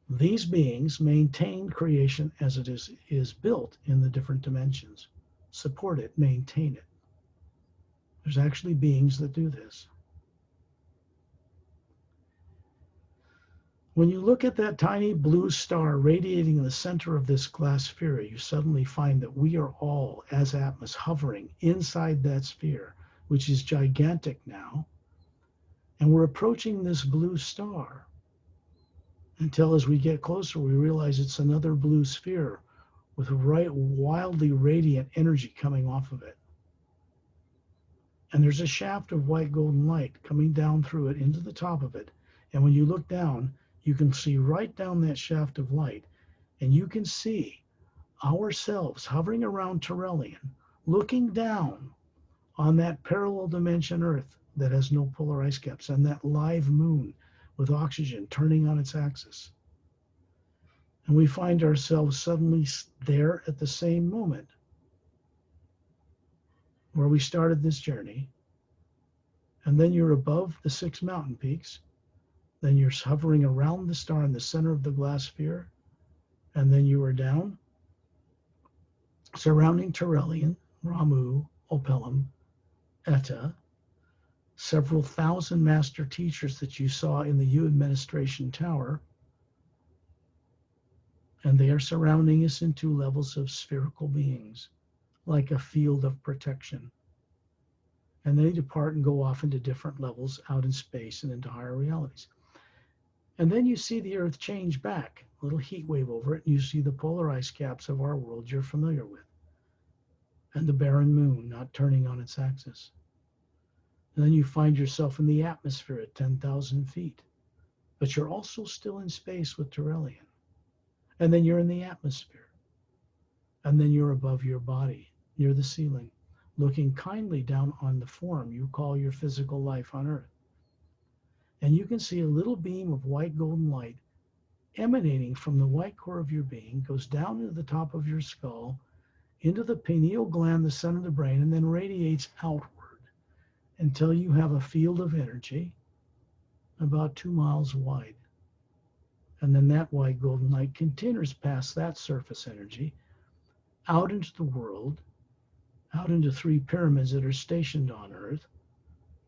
These beings maintain creation as it is built in the different dimensions, support it, maintain it. There's actually beings that do this. When you look at that tiny blue star radiating in the center of this glass sphere, you suddenly find that we are all, as atmas, hovering inside that sphere, which is gigantic now. And we're approaching this blue star until, as we get closer, we realize it's another blue sphere with wildly radiant energy coming off of it. And there's a shaft of white golden light coming down through it into the top of it. And when you look down, you can see right down that shaft of light, and you can see ourselves hovering around Terrellian, looking down on that parallel dimension Earth that has no polar ice caps, and that live moon with oxygen turning on its axis. And we find ourselves suddenly there at the same moment where we started this journey. And then you're above the 6 mountain peaks. Then you're hovering around the star in the center of the glass sphere. And then you are down, surrounding Terrellian, Ramu, Opelum, Etta, several thousand master teachers that you saw in the U Administration Tower. And they are surrounding us in 2 levels of spherical beings, like a field of protection. And they depart and go off into different levels out in space and into higher realities. And then you see the Earth change back, a little heat wave over it, and you see the polar ice caps of our world you're familiar with, and the barren moon not turning on its axis. And then you find yourself in the atmosphere at 10,000 feet, but you're also still in space with Terrellian. And then you're in the atmosphere. And then you're above your body, near the ceiling, looking kindly down on the form you call your physical life on Earth. And you can see a little beam of white golden light emanating from the white core of your being, goes down into the top of your skull, into the pineal gland, the center of the brain, and then radiates outward until you have a field of energy about 2 miles wide. And then that white golden light continues past that surface energy out into the world, out into 3 pyramids that are stationed on Earth,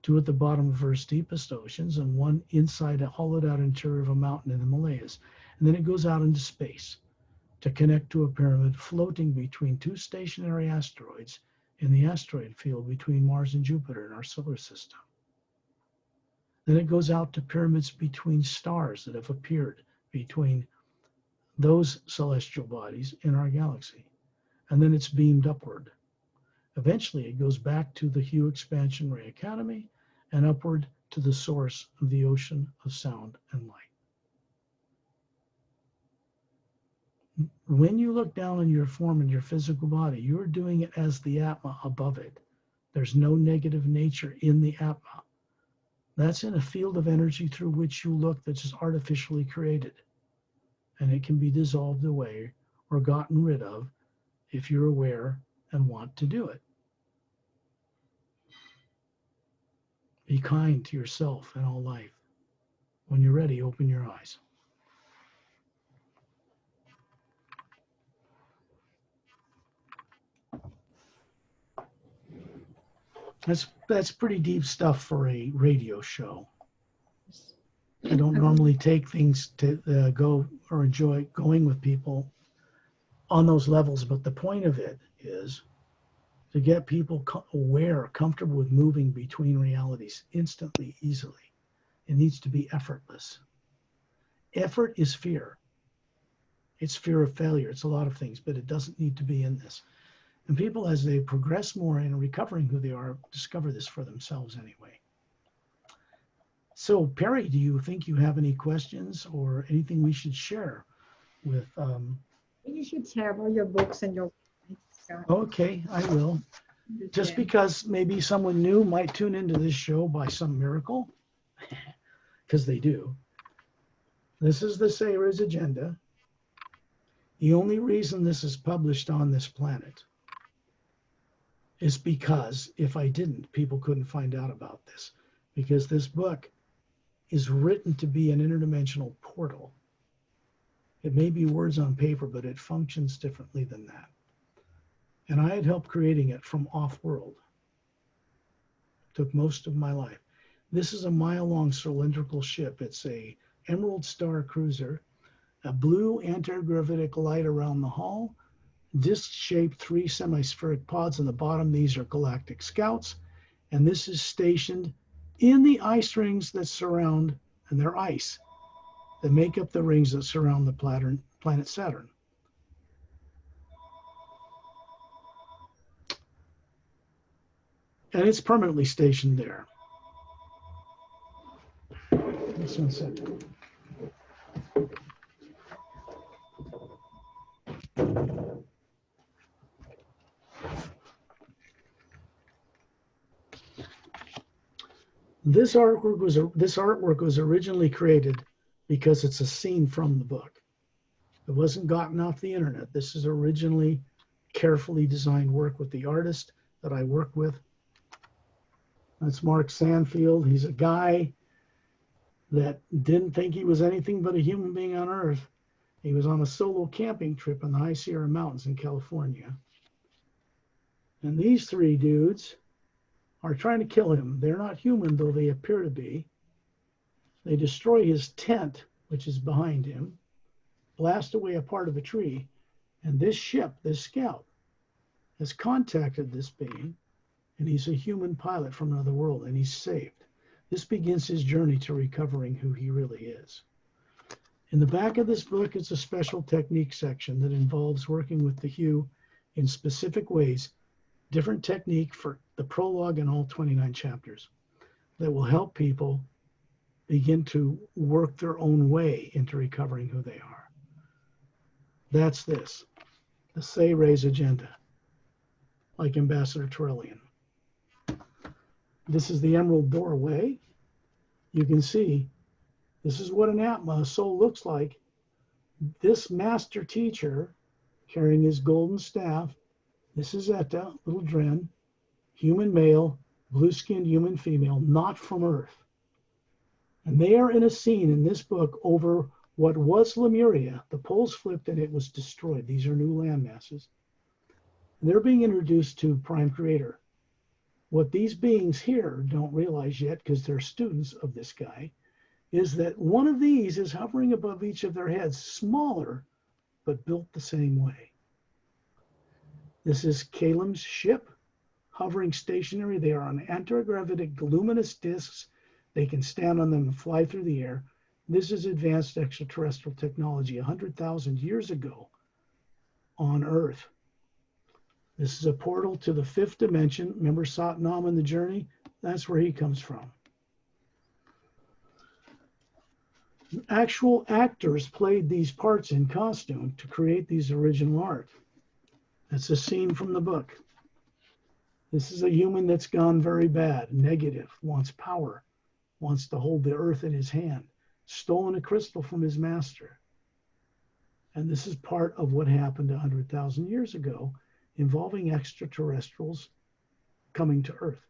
2 at the bottom of Earth's deepest oceans, and 1 inside a hollowed out interior of a mountain in the Himalayas. And then it goes out into space to connect to a pyramid floating between 2 stationary asteroids in the asteroid field between Mars and Jupiter in our solar system. Then it goes out to pyramids between stars that have appeared between those celestial bodies in our galaxy. And then it's beamed upward. Eventually, it goes back to the HU.Exp.Ray Academy and upward to the source of the ocean of sound and light. When you look down on your form and your physical body, you're doing it as the atma above it. There's no negative nature in the atma. That's in a field of energy through which you look that's just artificially created. And it can be dissolved away or gotten rid of if you're aware and want to do it. Be kind to yourself and all life. When you're ready, open your eyes. That's pretty deep stuff for a radio show. I don't normally take things to go or enjoy going with people on those levels, but the point of it is to get people aware, comfortable with moving between realities instantly, easily. It needs to be effortless. Effort is fear. It's fear of failure. It's a lot of things, but it doesn't need to be in this. And people, as they progress more in recovering who they are, discover this for themselves anyway. So, Perry, do you think you have any questions or anything we should share with? You should share about your books and your. Okay, I will. Just because maybe someone new might tune into this show by some miracle, because they do. This is the Sayers agenda. The only reason this is published on this planet is because if I didn't, people couldn't find out about this. Because this book is written to be an interdimensional portal. It may be words on paper, but it functions differently than that. And I had helped creating it from off-world. Took most of my life. This is a mile-long cylindrical ship. It's a Emerald Star cruiser, a blue anti-gravitic light around the hull, disc-shaped 3 semispheric pods on the bottom. These are galactic scouts. And this is stationed in the ice rings that surround, and they're ice, that make up the rings that surround the planet Saturn. And it's permanently stationed there. Just 1 second. This artwork was originally created because it's a scene from the book. It wasn't gotten off the internet. This is originally carefully designed work with the artist that I work with. That's Mark Sandfield. He's a guy that didn't think he was anything but a human being on Earth. He was on a solo camping trip in the High Sierra Mountains in California. And these 3 dudes are trying to kill him. They're not human, though they appear to be. They destroy his tent, which is behind him, blast away a part of a tree, and this ship, this scout, has contacted this being, and he's a human pilot from another world, and he's saved. This begins his journey to recovering who he really is. In the back of this book is a special technique section that involves working with the HU in specific ways, different technique for the prologue and all 29 chapters that will help people begin to work their own way into recovering who they are. That's this, the Sayers agenda, like Ambassador Torellian. This is the Emerald Doorway. You can see this is what an atma, a soul, looks like. This master teacher carrying his golden staff This is Eta, little Dren, human male, blue-skinned human female, not from Earth. And they are in a scene in this book over what was Lemuria. The poles flipped and it was destroyed. These are new land masses. And they're being introduced to Prime Creator. What these beings here don't realize yet, because they're students of this guy, is that one of these is hovering above each of their heads, smaller, but built the same way. This is Kalem's ship, hovering stationary. They are on antigravitic luminous discs. They can stand on them and fly through the air. This is advanced extraterrestrial technology 100,000 years ago on Earth. This is a portal to the fifth dimension. Remember Sat, Nam.and the journey? That's where he comes from. Actual actors played these parts in costume to create these original art. That's a scene from the book. This is a human that's gone very bad, negative, wants power, wants to hold the earth in his hand, stolen a crystal from his master. And this is part of what happened 100,000 years ago, involving extraterrestrials coming to Earth.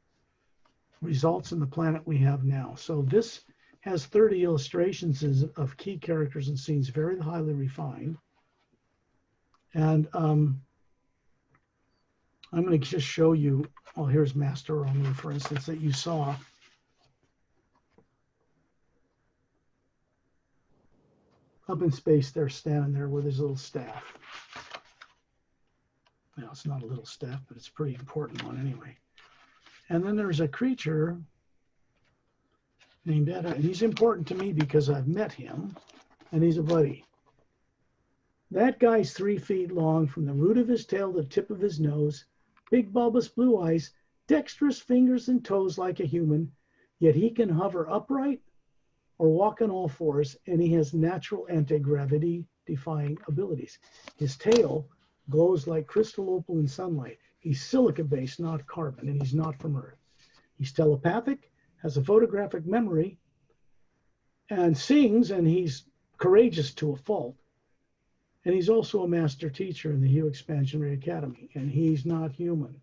Results in the planet we have now. So this has 30 illustrations of key characters and scenes, very highly refined. And I'm going to just show you, well, here's Master Only, for instance, that you saw. Up in space, they're standing there with his little staff. Well, it's not a little staff, but it's a pretty important one anyway. And then there's a creature named Etta, and he's important to me because I've met him, and he's a buddy. That guy's 3 feet long from the root of his tail to the tip of his nose, big bulbous blue eyes, dexterous fingers and toes like a human, yet he can hover upright or walk on all fours, and he has natural anti-gravity defying abilities. His tail glows like crystal opal in sunlight. He's silica-based, not carbon, and he's not from Earth. He's telepathic, has a photographic memory, and sings, and he's courageous to a fault. And he's also a master teacher in the HU.Exp.Ray Academy, and he's not human.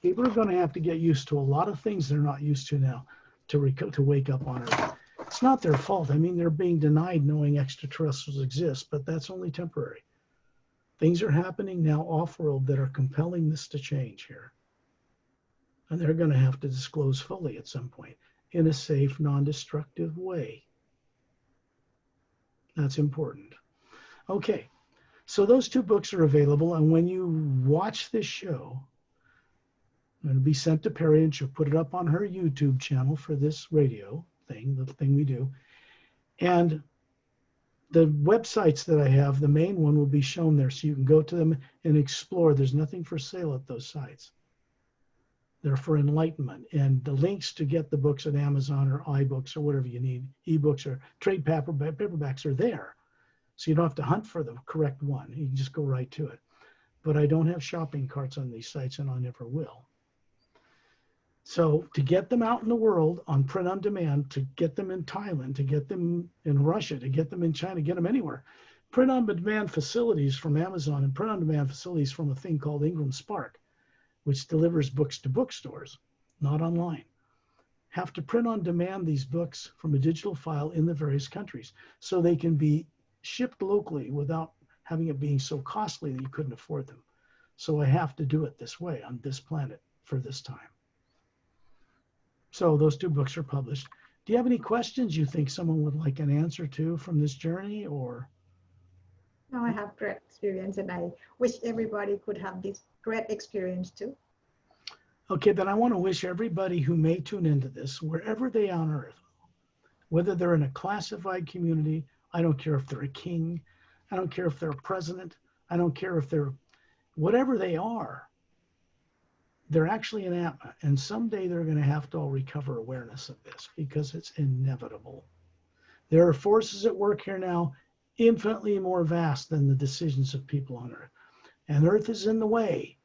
People are going to have to get used to a lot of things they're not used to now to wake up on Earth. It's not their fault. I mean, they're being denied knowing extraterrestrials exist, but that's only temporary. Things are happening now off-world that are compelling this to change here. And they're going to have to disclose fully at some point in a safe, non-destructive way. That's important. Okay, so those 2 books are available, and when you watch this show, it'll be sent to Perry, and she'll put it up on her YouTube channel for this radio thing, the thing we do. And the websites that I have, the main one will be shown there, so you can go to them and explore. There's nothing for sale at those sites. They're for Enlightenment. And the links to get the books at Amazon or iBooks or whatever you need, ebooks or trade paperbacks are there. So you don't have to hunt for the correct one. You can just go right to it. But I don't have shopping carts on these sites, and I never will. So to get them out in the world on print on demand, to get them in Thailand, to get them in Russia, to get them in China, get them anywhere, print on demand facilities from Amazon and print on demand facilities from a thing called Ingram Spark, which delivers books to bookstores, not online, have to print on demand these books from a digital file in the various countries so they can be shipped locally without having it being so costly that you couldn't afford them. So I have to do it this way on this planet for this time. So those 2 books are published. Do you have any questions you think someone would like an answer to from this journey, or? No, I have great experience, and I wish everybody could have this great experience too. Okay, then I want to wish everybody who may tune into this, wherever they are on Earth, whether they're in a classified community, I don't care if they're a king, I don't care if they're a president, I don't care if they're whatever they are, they're actually an atma, and someday they're going to have to all recover awareness of this because it's inevitable. There are forces at work here now infinitely more vast than the decisions of people on Earth. And Earth is in the way.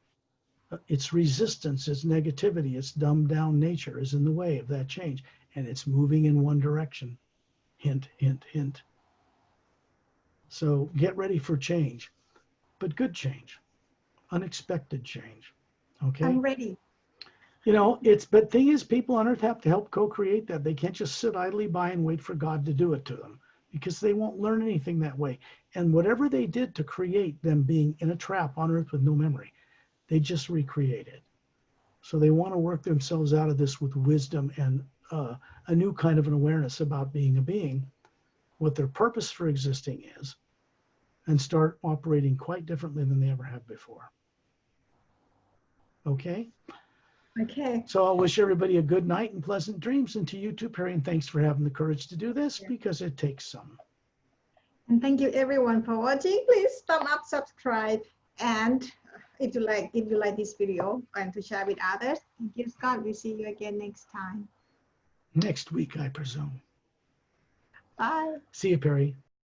Its resistance, its negativity, its dumbed down nature is in the way of that change. And it's moving in one direction. Hint, hint, hint. So get ready for change, but good change. unexpected change. Okay. I'm ready. You know, but thing is, people on earth have to help co-create that. They can't just sit idly by and wait for God to do it to them, because they won't learn anything that way. And whatever they did to create them being in a trap on earth with no memory, they just recreate it. So they want to work themselves out of this with wisdom and a new kind of an awareness about being a being, what their purpose for existing is, and start operating quite differently than they ever have before. Okay? Okay. So I'll wish everybody a good night and pleasant dreams. And to you too, Perry, and thanks for having the courage to do this, because it takes some. And thank you everyone for watching. Please thumb up, subscribe, and if you like this video and to share with others. Thank you, Scott. We'll see you again next time. Next week, I presume. Bye. See you, Perry.